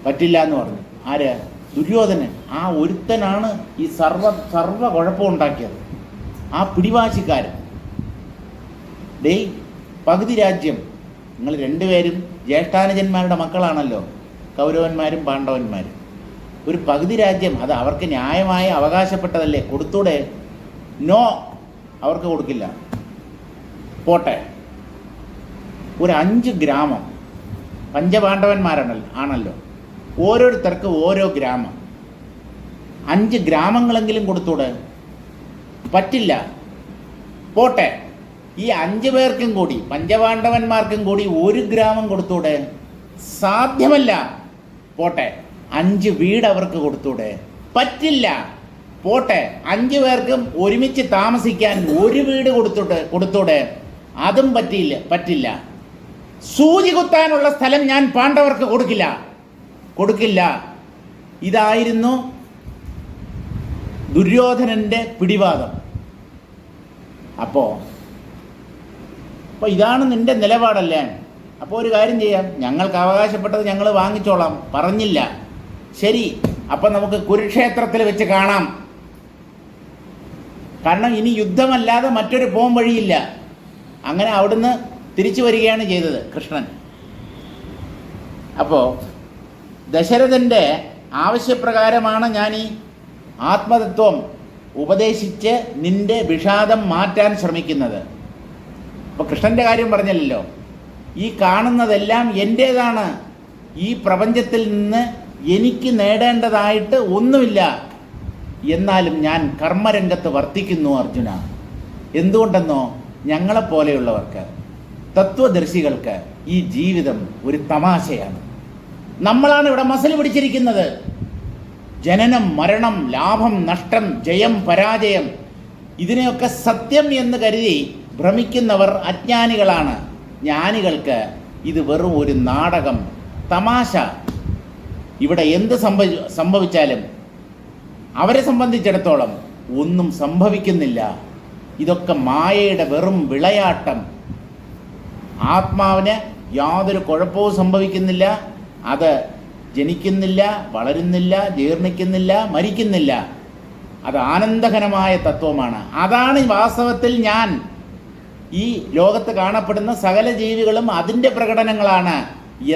[SPEAKER 1] പറ്റില്ല എന്ന് പറഞ്ഞു. ആര്? ദുര്യോധനൻ. ആ ഒരുത്തനാണ് ഈ സർവ കുഴപ്പമുണ്ടാക്കിയത്. ആ പിടിവാശിക്കാരൻ. പകുതി രാജ്യം, നിങ്ങൾ രണ്ടുപേരും ജ്യേഷ്ഠാനുജന്മാരുടെ മക്കളാണല്ലോ, കൗരവന്മാരും പാണ്ഡവന്മാരും. ഒരു പകുതി രാജ്യം, അത് അവർക്ക് ന്യായമായി അവകാശപ്പെട്ടതല്ലേ, കൊടുത്തൂടെ? നോ, അവർക്ക് കൊടുക്കില്ല. പോട്ടെ, ഒരു 5 ഗ്രാമം, പഞ്ചപാണ്ഡവന്മാരാണല്ലോ, ഓരോരുത്തർക്ക് ഓരോ ഗ്രാമം, 5 ഗ്രാമങ്ങളെങ്കിലും കൊടുത്തൂടെ? പറ്റില്ല. പോട്ടെ, ഈ 5 പേർക്കും കൂടി, പഞ്ചപാണ്ഡവന്മാർക്കും കൂടി 1 ഗ്രാമം കൊടുത്തൂടെ? സാധ്യമല്ല. പോട്ടെ, 5 വീട് അവർക്ക് കൊടുത്തൂടെ? പറ്റില്ല. പോട്ടെ, 5 പേർക്കും ഒരുമിച്ച് താമസിക്കാൻ 1 വീട് കൊടുത്തൂടെ? അതും പറ്റില്ല. സൂചി കുത്താനുള്ള സ്ഥലം ഞാൻ പാണ്ഡവർക്ക് കൊടുക്കില്ല. ഇതായിരുന്നു ദുര്യോധനന്റെ പിടിവാദം. അപ്പോൾ ഇതാണ് നിന്റെ നിലപാടല്ലേ? അപ്പോൾ ഒരു കാര്യം ചെയ്യാം, ഞങ്ങൾക്ക് അവകാശപ്പെട്ടത് ഞങ്ങൾ വാങ്ങിച്ചോളാം. പറഞ്ഞില്ല. ശരി, അപ്പം നമുക്ക് കുരുക്ഷേത്രത്തിൽ വെച്ച് കാണാം. കാരണം ഇനി യുദ്ധമല്ലാതെ മറ്റൊരു പോം വഴിയില്ല. അങ്ങനെ അവിടുന്ന് തിരിച്ചു വരികയാണ് ചെയ്തത് കൃഷ്ണൻ. അപ്പോൾ ദശരഥൻ്റെ ആവശ്യപ്രകാരമാണ് ഞാൻ ഈ ആത്മതത്വം ഉപദേശിച്ച് നിന്റെ വിഷാദം മാറ്റാൻ ശ്രമിക്കുന്നത്. അപ്പോൾ കൃഷ്ണൻ്റെ കാര്യം പറഞ്ഞല്ലോ, ഈ കാണുന്നതെല്ലാം എൻ്റേതാണ്. ഈ പ്രപഞ്ചത്തിൽ നിന്ന് എനിക്ക് നേടേണ്ടതായിട്ട് ഒന്നുമില്ല. എന്നാലും ഞാൻ കർമ്മരംഗത്ത് വർത്തിക്കുന്നു അർജുന. എന്തുകൊണ്ടെന്നോ, ഞങ്ങളെപ്പോലെയുള്ളവർക്ക്, തത്വദർശികൾക്ക് ഈ ജീവിതം ഒരു തമാശയാണ്. നമ്മളാണ് ഇവിടെ മസിൽ പിടിച്ചിരിക്കുന്നത്. ജനനം, മരണം, ലാഭം, നഷ്ടം, ജയം, പരാജയം, ഇതിനെയൊക്കെ സത്യം എന്ന് കരുതി ഭ്രമിക്കുന്നവർ അജ്ഞാനികളാണ്. ജ്ഞാനികൾക്ക് ഇത് വെറും ഒരു നാടകം, തമാശ. ഇവിടെ എന്ത് സംഭവിച്ചാലും അവരെ സംബന്ധിച്ചിടത്തോളം ഒന്നും സംഭവിക്കുന്നില്ല. ഇതൊക്കെ മായയുടെ വെറും വിളയാട്ടം. ആത്മാവിന് യാതൊരു കുഴപ്പവും സംഭവിക്കുന്നില്ല. അത് ജനിക്കുന്നില്ല, വളരുന്നില്ല, ജീർണിക്കുന്നില്ല, മരിക്കുന്നില്ല. അത് ആനന്ദഘനമായ തത്വമാണ്. അതാണ് വാസ്തവത്തിൽ ഞാൻ. ഈ ലോകത്ത് കാണപ്പെടുന്ന സകല ജീവികളും അതിൻ്റെ പ്രകടനങ്ങളാണ്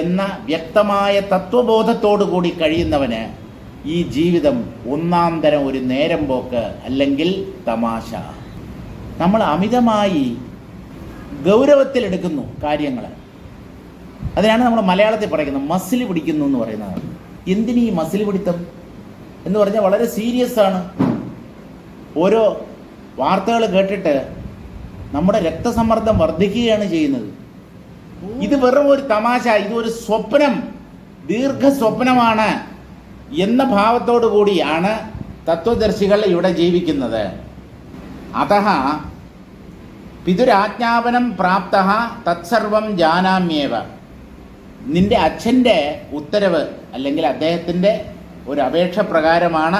[SPEAKER 1] എന്ന വ്യക്തമായ തത്വബോധത്തോടു കൂടി കഴിയുന്നവന് ഈ ജീവിതം ഒന്നാം തരം ഒരു നേരം പോക്ക്, അല്ലെങ്കിൽ തമാശ. നമ്മൾ അമിതമായി ഗൗരവത്തിലെടുക്കുന്നു കാര്യങ്ങൾ. അതിനാണ് നമ്മൾ മലയാളത്തിൽ പറയുന്നത് മസിൽ പിടിക്കുന്നു എന്ന് പറയുന്നത്. എന്തിനീ മസിൽ പിടിത്തം എന്ന് പറഞ്ഞാൽ വളരെ സീരിയസ് ആണ്. ഓരോ വാർത്തകൾ കേട്ടിട്ട് നമ്മുടെ രക്തസമ്മർദ്ദം വർദ്ധിക്കുകയാണ് ചെയ്യുന്നത്. ഇത് വെറും ഒരു തമാശ, ഇതൊരു സ്വപ്നം, ദീർഘസ്വപ്നമാണ് എന്ന ഭാവത്തോടു കൂടിയാണ് തത്വദർശികൾ ഇവിടെ ജീവിക്കുന്നത്. അതഃ പിതുരാജ്ഞാപനം പ്രാപ്തഃ തത്സർവം ജാനാമ്യേവ. നിന്റെ അച്ഛൻ്റെ ഉത്തരവ് അല്ലെങ്കിൽ അദ്ദേഹത്തിൻ്റെ ഒരു അപേക്ഷ പ്രകാരമാണ്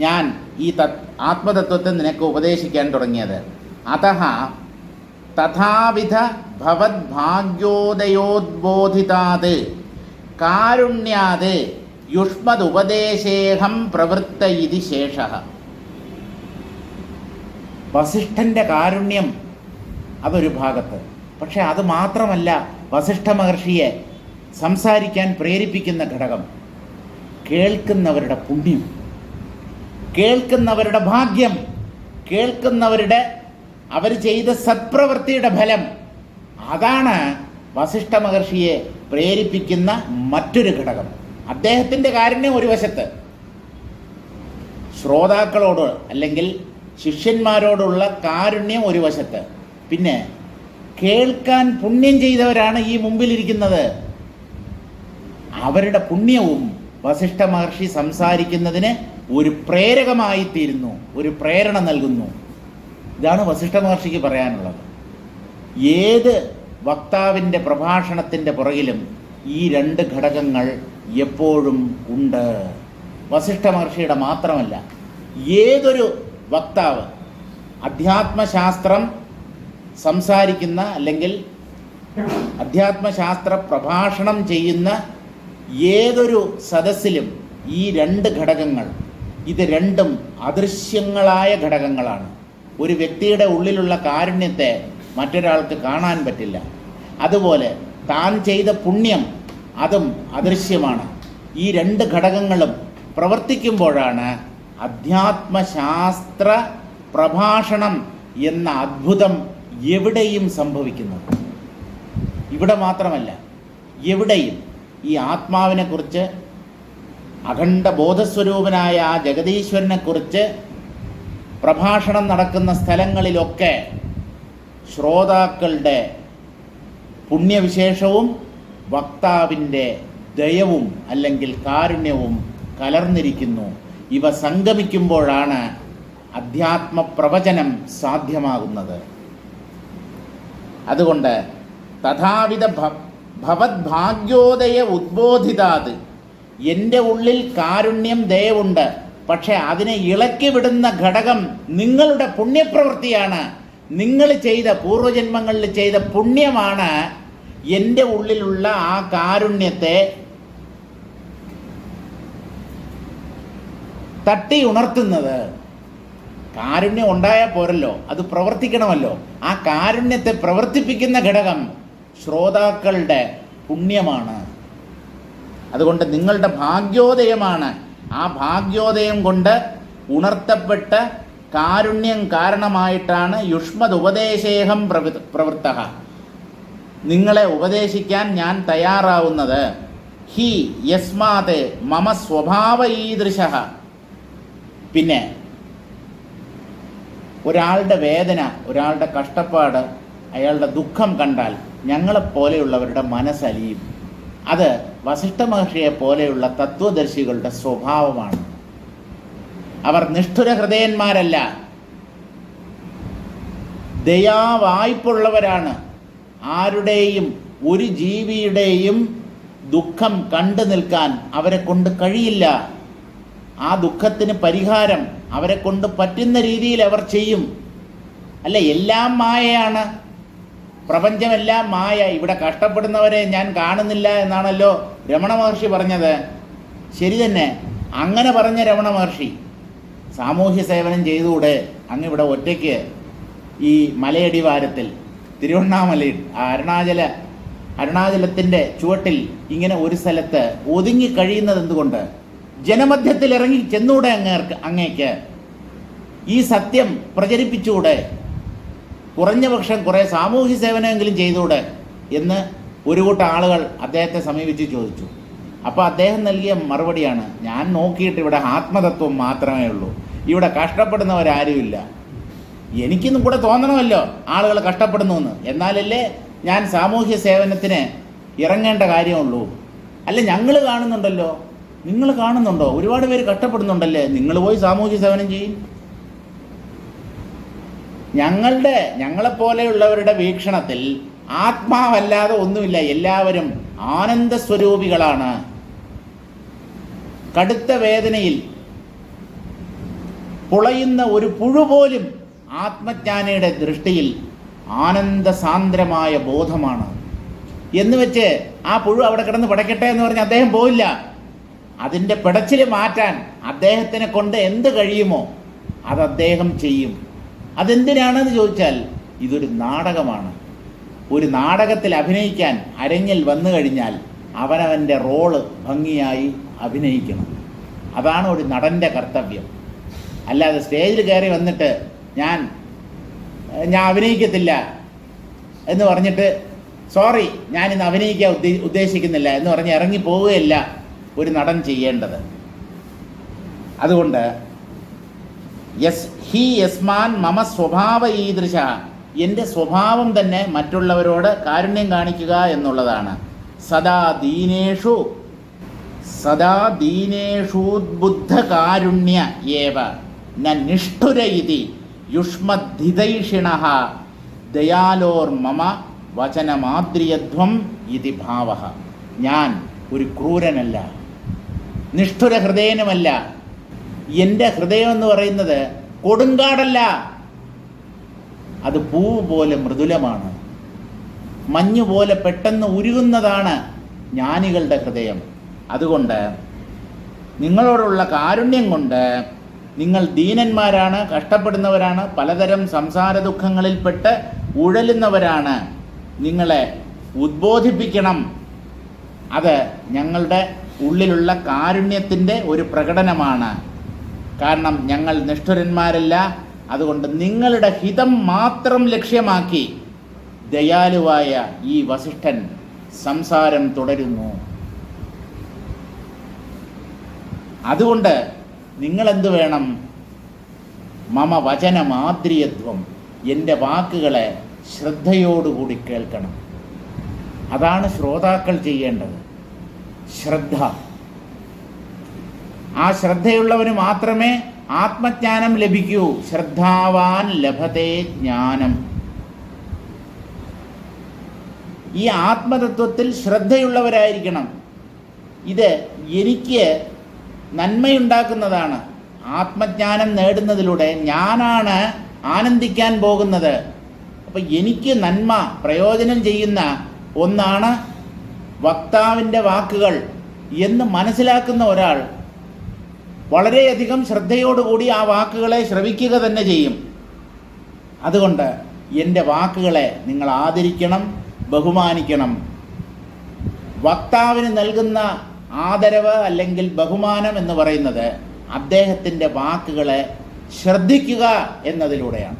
[SPEAKER 1] ഞാൻ ഈ ആത്മതത്വത്തെ നിനക്ക് ഉപദേശിക്കാൻ തുടങ്ങിയത്. അതഃ തഥാവിധ ഭവദ്ഭാഗ്യോദയോദ്ബോധിതാത് കാരുണ്യാത് യുഷ്മദുപദേശേഹം പ്രവൃത്ത ഇതി ശേഷഃ. വസിഷ്ഠൻ്റെ കാരുണ്യം അതൊരു ഭാഗത്ത്. പക്ഷെ അത് മാത്രമല്ല വസിഷ്ഠ മഹർഷിയെ സംസാരിക്കാൻ പ്രേരിപ്പിക്കുന്ന ഘടകം കേൾക്കുന്നവരുടെ പുണ്യം, കേൾക്കുന്നവരുടെ ഭാഗ്യം, കേൾക്കുന്നവരുടെ അവർ ചെയ്ത സത്പ്രവൃത്തിയുടെ ഫലം. അതാണ് വസിഷ്ഠ മഹർഷിയെ പ്രേരിപ്പിക്കുന്ന മറ്റൊരു ഘടകം. അദ്ദേഹത്തിൻ്റെ കാരുണ്യം ഒരു വശത്ത്, ശ്രോതാക്കളോട് അല്ലെങ്കിൽ ശിഷ്യന്മാരോടുള്ള കാരുണ്യം ഒരു വശത്ത്, പിന്നെ കേൾക്കാൻ പുണ്യം ചെയ്തവരാണ് ഈ മുമ്പിലിരിക്കുന്നത്. അവരുടെ പുണ്യവും വസിഷ്ഠ മഹർഷി സംസാരിക്കുന്നതിന് ഒരു പ്രേരകമായി തീരുന്നു, ഒരു പ്രേരണ നൽകുന്നു. ഇതാണ് വസിഷ്ഠ മഹർഷിക്ക് പറയാനുള്ളത്. ഏത് വക്താവിൻ്റെ പ്രഭാഷണത്തിൻ്റെ പുറകിലും ഈ രണ്ട് ഘടകങ്ങൾ എപ്പോഴും ഉണ്ട്. വസിഷ്ഠ മഹർഷിയുടെ മാത്രമല്ല, ഏതൊരു വക്താവ് അധ്യാത്മശാസ്ത്രം സംസാരിക്കുന്ന അല്ലെങ്കിൽ അധ്യാത്മശാസ്ത്ര പ്രഭാഷണം ചെയ്യുന്ന ഏതൊരു സദസ്സിലും ഈ രണ്ട് ഘടകങ്ങൾ, ഇത് രണ്ടും അദൃശ്യങ്ങളായ ഘടകങ്ങളാണ്. ഒരു വ്യക്തിയുടെ ഉള്ളിലുള്ള കാരുണ്യത്തെ മറ്റൊരാൾക്ക് കാണാൻ പറ്റില്ല. അതുപോലെ താൻ ചെയ്ത പുണ്യം അതും അദൃശ്യമാണ്. ഈ രണ്ട് ഘടകങ്ങളും പ്രവർത്തിക്കുമ്പോഴാണ് അധ്യാത്മശാസ്ത്ര പ്രഭാഷണം എന്ന അദ്ഭുതം എവിടെയും സംഭവിക്കുന്നത്. ഇവിടെ മാത്രമല്ല, എവിടെയും ഈ ആത്മാവിനെക്കുറിച്ച്, അഖണ്ഡ ബോധസ്വരൂപനായ ആ ജഗദീശ്വരനെക്കുറിച്ച് പ്രഭാഷണം നടക്കുന്ന സ്ഥലങ്ങളിലൊക്കെ ശ്രോതാക്കളുടെ പുണ്യവിശേഷവും വക്താവിൻ്റെ ദയവും അല്ലെങ്കിൽ കാരുണ്യവും കലർന്നിരിക്കുന്നു. ഇവ സംഗമിക്കുമ്പോഴാണ് അധ്യാത്മ പ്രവചനം സാധ്യമാകുന്നത്. അതുകൊണ്ട് തഥാവിധ ഭവദ്ഭാഗ്യോദയ ഉദ്ബോധിതാത്, എൻ്റെ ഉള്ളിൽ കാരുണ്യം, ദയവുണ്ട്. പക്ഷെ അതിനെ ഇളക്കി വിടുന്ന ഘടകം നിങ്ങളുടെ പുണ്യപ്രവൃത്തിയാണ്. നിങ്ങൾ ചെയ്ത പൂർവജന്മങ്ങളിൽ ചെയ്ത പുണ്യമാണ് എൻ്റെ ഉള്ളിലുള്ള ആ കാരുണ്യത്തെ തട്ടി ഉണർത്തുന്നത്. കാരുണ്യം ഉണ്ടായാൽ പോരല്ലോ, അത് പ്രവർത്തിക്കണമല്ലോ. ആ കാരുണ്യത്തെ പ്രവർത്തിപ്പിക്കുന്ന ഘടകം ശ്രോതാക്കളുടെ പുണ്യമാണ്. അതുകൊണ്ട് നിങ്ങളുടെ ഭാഗ്യോദയമാണ്. ആ ഭാഗ്യോദയം കൊണ്ട് ഉണർത്തപ്പെട്ട കാരുണ്യം കാരണമായിട്ടാണ് യുഷ്മദ് ഉപദേശേഹം പ്രവൃത്തഃ, നിങ്ങളെ ഉപദേശിക്കാൻ ഞാൻ തയ്യാറാവുന്നത്. ഹി യസ്മാത് മമ സ്വഭാവ ഈദൃശഃ. പിന്നെ ഒരാളുടെ വേദന, ഒരാളുടെ കഷ്ടപ്പാട്, അയാളുടെ ദുഃഖം കണ്ടാൽ ഞങ്ങളെപ്പോലെയുള്ളവരുടെ മനസ്സലിയും. അത് വസിഷ്ഠ മഹർഷിയെ പോലെയുള്ള തത്വദർശികളുടെ സ്വഭാവമാണ്. അവർ നിഷ്ഠുര ഹൃദയന്മാരല്ല, ദയാവായ്പുള്ളവരാണ്. ആരുടെയും ഒരു ജീവിയുടെയും ദുഃഖം കണ്ടു നിൽക്കാൻ അവരെ കൊണ്ട് കഴിയില്ല. ആ ദുഃഖത്തിന് പരിഹാരം അവരെ കൊണ്ട് പറ്റുന്ന രീതിയിൽ അവർ ചെയ്യും. അല്ല, എല്ലാം മായയാണ്, പ്രപഞ്ചമെല്ലാം മായ. ഇവിടെ കഷ്ടപ്പെടുന്നവരെ ഞാൻ കാണുന്നില്ല എന്നാണല്ലോ രമണ മഹർഷി പറഞ്ഞത്. ശരി തന്നെ. അങ്ങനെ പറഞ്ഞ രമണ മഹർഷി സാമൂഹ്യ സേവനം ചെയ്തുകൂടെ? ഇവിടെ ഒറ്റയ്ക്ക് ഈ മലയടിവാരത്തിൽ തിരുവണ്ണാമലയിൽ അരുണാചലത്തിൻ്റെ ചുവട്ടിൽ ഇങ്ങനെ ഒരു സ്ഥലത്ത് ഒതുങ്ങി കഴിയുന്നത് എന്തുകൊണ്ട്? ജനമധ്യത്തിൽ ഇറങ്ങി ചെന്നൂടെ അങ്ങേക്ക്? ഈ സത്യം പ്രചരിപ്പിച്ചുകൂടെ? കുറഞ്ഞപക്ഷം കുറേ സാമൂഹ്യ സേവനമെങ്കിലും ചെയ്തുകൂടെ എന്ന് ഒരു കൂട്ടം ആളുകൾ അദ്ദേഹത്തെ സമീപിച്ച് ചോദിച്ചു. അപ്പോൾ അദ്ദേഹം നൽകിയ മറുപടിയാണ്, ഞാൻ നോക്കിയിട്ട് ഇവിടെ ആത്മതത്വം മാത്രമേ ഉള്ളൂ, ഇവിടെ കഷ്ടപ്പെടുന്നവരാരുമില്ല. എനിക്കിന്നും കൂടെ തോന്നണമല്ലോ ആളുകൾ കഷ്ടപ്പെടുന്നു എന്ന്. എന്നാലല്ലേ ഞാൻ സാമൂഹ്യ സേവനത്തിന് ഇറങ്ങേണ്ട കാര്യമുള്ളൂ? അല്ല, ഞങ്ങൾ കാണുന്നുണ്ടല്ലോ, നിങ്ങൾ കാണുന്നുണ്ടോ? ഒരുപാട് പേര് കഷ്ടപ്പെടുന്നുണ്ടല്ലേ, നിങ്ങൾ പോയി സാമൂഹ്യ സേവനം ചെയ്യും. ഞങ്ങളെപ്പോലെയുള്ളവരുടെ വീക്ഷണത്തിൽ ആത്മാവല്ലാതെ ഒന്നുമില്ല, എല്ലാവരും ആനന്ദ സ്വരൂപികളാണ്. കടുത്ത വേദനയിൽ പുളയുന്ന ഒരു പുഴു പോലും ആത്മജ്ഞാനിയുടെ ദൃഷ്ടിയിൽ ആനന്ദസാന്ദ്രമായ ബോധമാണ് എന്ന് വെച്ച് ആ പുഴു അവിടെ കിടന്ന് പിടയ്ക്കട്ടെ എന്ന് പറഞ്ഞ് അദ്ദേഹം പോയില്ല. അതിൻ്റെ പിടച്ചിൽ മാറ്റാൻ അദ്ദേഹത്തിനെ കൊണ്ട് എന്ത് കഴിയുമോ അത് അദ്ദേഹം ചെയ്യും. അതെന്തിനാണെന്ന് ചോദിച്ചാൽ ഇതൊരു നാടകമാണ്. ഒരു നാടകത്തിൽ അഭിനയിക്കാൻ അരങ്ങിൽ വന്നു കഴിഞ്ഞാൽ അവനവൻ്റെ റോള് ഭംഗിയായി അഭിനയിക്കണം. അതാണ് ഒരു നടൻ്റെ കർത്തവ്യം. അല്ലാതെ സ്റ്റേജിൽ കയറി വന്നിട്ട് ഞാൻ അഭിനയിക്കത്തില്ല എന്ന് പറഞ്ഞിട്ട് സോറി ഞാനിന്ന് അഭിനയിക്കാൻ ഉദ്ദേശിക്കുന്നില്ല എന്ന് പറഞ്ഞ് ഇറങ്ങി പോവുകയല്ല ഒരു നടൻ ചെയ്യേണ്ടത്. അതുകൊണ്ട് യസ്മാൻ മമ സ്വഭാവ ഈദൃശ, എൻ്റെ സ്വഭാവം തന്നെ മറ്റുള്ളവരോട് കാരുണ്യം കാണിക്കുക എന്നുള്ളതാണ്. സദാ ദീനേഷൂദ്ബുദ്ധ കാരുണ്യ ഏവ ന നിഷ്ഠുര ഇതി യുഷ്മദ്ധിതൈഷിണഃ ദയാലോർ മമ വചനമാദ്രിയധ്വം ഇതി ഭാവഃ. ഞാൻ ഒരു ക്രൂരനല്ല, നിഷ്ഠുര ഹൃദയനുമല്ല. എൻ്റെ ഹൃദയം എന്ന് പറയുന്നത് കൊടുങ്കാടല്ല, അത് പൂവ് പോലെ മൃദുലമാണ്, മഞ്ഞുപോലെ പെട്ടെന്ന് ഉരുകുന്നതാണ് ജ്ഞാനികളുടെ ഹൃദയം. അതുകൊണ്ട് നിങ്ങളോടുള്ള കാരുണ്യം കൊണ്ട്, നിങ്ങൾ ദീനന്മാരാണ്, കഷ്ടപ്പെടുന്നവരാണ്, പലതരം സംസാര ദുഃഖങ്ങളിൽപ്പെട്ട് ഉഴലുന്നവരാണ്, നിങ്ങളെ ഉദ്ബോധിപ്പിക്കണം. അത് ഞങ്ങളുടെ ഉള്ളിലുള്ള കാരുണ്യത്തിൻ്റെ ഒരു പ്രകടനമാണ്. കാരണം ഞങ്ങൾ നിഷ്ഠുരന്മാരല്ല. അതുകൊണ്ട് നിങ്ങളുടെ ഹിതം മാത്രം ലക്ഷ്യമാക്കി ദയാലുവായ ഈ വസിഷ്ഠൻ സംസാരം തുടരുന്നു. അതുകൊണ്ട് നിങ്ങളെന്ത് വേണം? മമ വചനമാദ്രിയത്വം, എൻ്റെ വാക്കുകളെ ശ്രദ്ധയോടുകൂടി കേൾക്കണം. അതാണ് ശ്രോതാക്കൾ ചെയ്യേണ്ടത്, ശ്രദ്ധ. ആ ശ്രദ്ധയുള്ളവന് മാത്രമേ ആത്മജ്ഞാനം ലഭിക്കൂ. ശ്രദ്ധാവാൻ ലഭതേ ജ്ഞാനം. ഈ ആത്മതത്വത്തിൽ ശ്രദ്ധയുള്ളവരായിരിക്കണം. ഇത് എനിക്ക് നന്മയുണ്ടാക്കുന്നതാണ്. ആത്മജ്ഞാനം നേടുന്നതിലൂടെ ഞാനാണ് ആനന്ദിക്കാൻ പോകുന്നത്. അപ്പം എനിക്ക് നന്മ പ്രയോജനം ചെയ്യുന്ന ഒന്നാണ് വക്താവിൻ്റെ വാക്കുകൾ എന്ന് മനസ്സിലാക്കുന്ന ഒരാൾ വളരെയധികം ശ്രദ്ധയോടുകൂടി ആ വാക്കുകളെ ശ്രവിക്കുക തന്നെ ചെയ്യും. അതുകൊണ്ട് എൻ്റെ വാക്കുകളെ നിങ്ങൾ ആദരിക്കണം, ബഹുമാനിക്കണം. വക്താവിന് നൽകുന്ന ആദരവ് അല്ലെങ്കിൽ ബഹുമാനം എന്ന് പറയുന്നത് അദ്ദേഹത്തിൻ്റെ വാക്കുകളെ ശ്രദ്ധിക്കുക എന്നതിലൂടെയാണ്.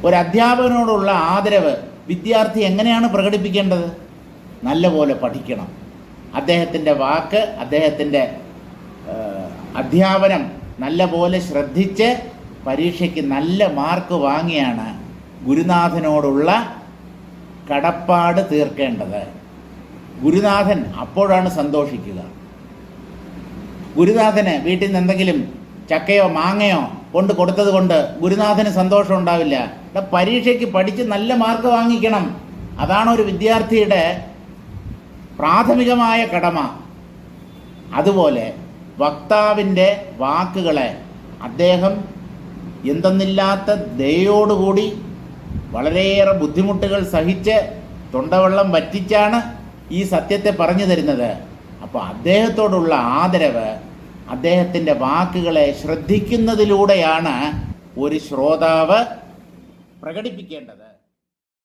[SPEAKER 1] ഒരു അധ്യാപകനോടുള്ള ആദരവ് വിദ്യാർത്ഥി എങ്ങനെയാണ് പ്രകടിപ്പിക്കേണ്ടത്? നല്ലപോലെ പഠിക്കണം. അദ്ദേഹത്തിൻ്റെ വാക്ക്, അദ്ദേഹത്തിൻ്റെ അധ്യാപനം നല്ലപോലെ ശ്രദ്ധിച്ച് പരീക്ഷയ്ക്ക് നല്ല മാർക്ക് വാങ്ങിയാണ് ഗുരുനാഥനോടുള്ള കടപ്പാട് തീർക്കേണ്ടത്. ഗുരുനാഥൻ അപ്പോഴാണ് സന്തോഷിക്കുക. ഗുരുനാഥന് വീട്ടിൽ നിന്ന് എന്തെങ്കിലും ചക്കയോ മാങ്ങയോ കൊണ്ട് കൊടുത്തത് കൊണ്ട് ഗുരുനാഥന് സന്തോഷം ഉണ്ടാവില്ല. പരീക്ഷയ്ക്ക് പഠിച്ച് നല്ല മാർക്ക് വാങ്ങിക്കണം. അതാണ് ഒരു വിദ്യാർത്ഥിയുടെ പ്രാഥമികമായ കടമ. അതുപോലെ വക്താവിൻ്റെ വാക്കുകളെ അദ്ദേഹം എന്തെന്നില്ലാത്ത ദയോടുകൂടി വളരെയേറെ ബുദ്ധിമുട്ടുകൾ സഹിച്ച് തൊണ്ടവെള്ളം വറ്റിച്ചാണ് ഈ സത്യത്തെ പറഞ്ഞു തരുന്നത്. അപ്പോൾ അദ്ദേഹത്തോടുള്ള ആദരവ് അദ്ദേഹത്തിൻ്റെ വാക്കുകളെ ശ്രദ്ധിക്കുന്നതിലൂടെയാണ് ഒരു ശ്രോതാവ് പ്രകടിപ്പിക്കേണ്ടത്.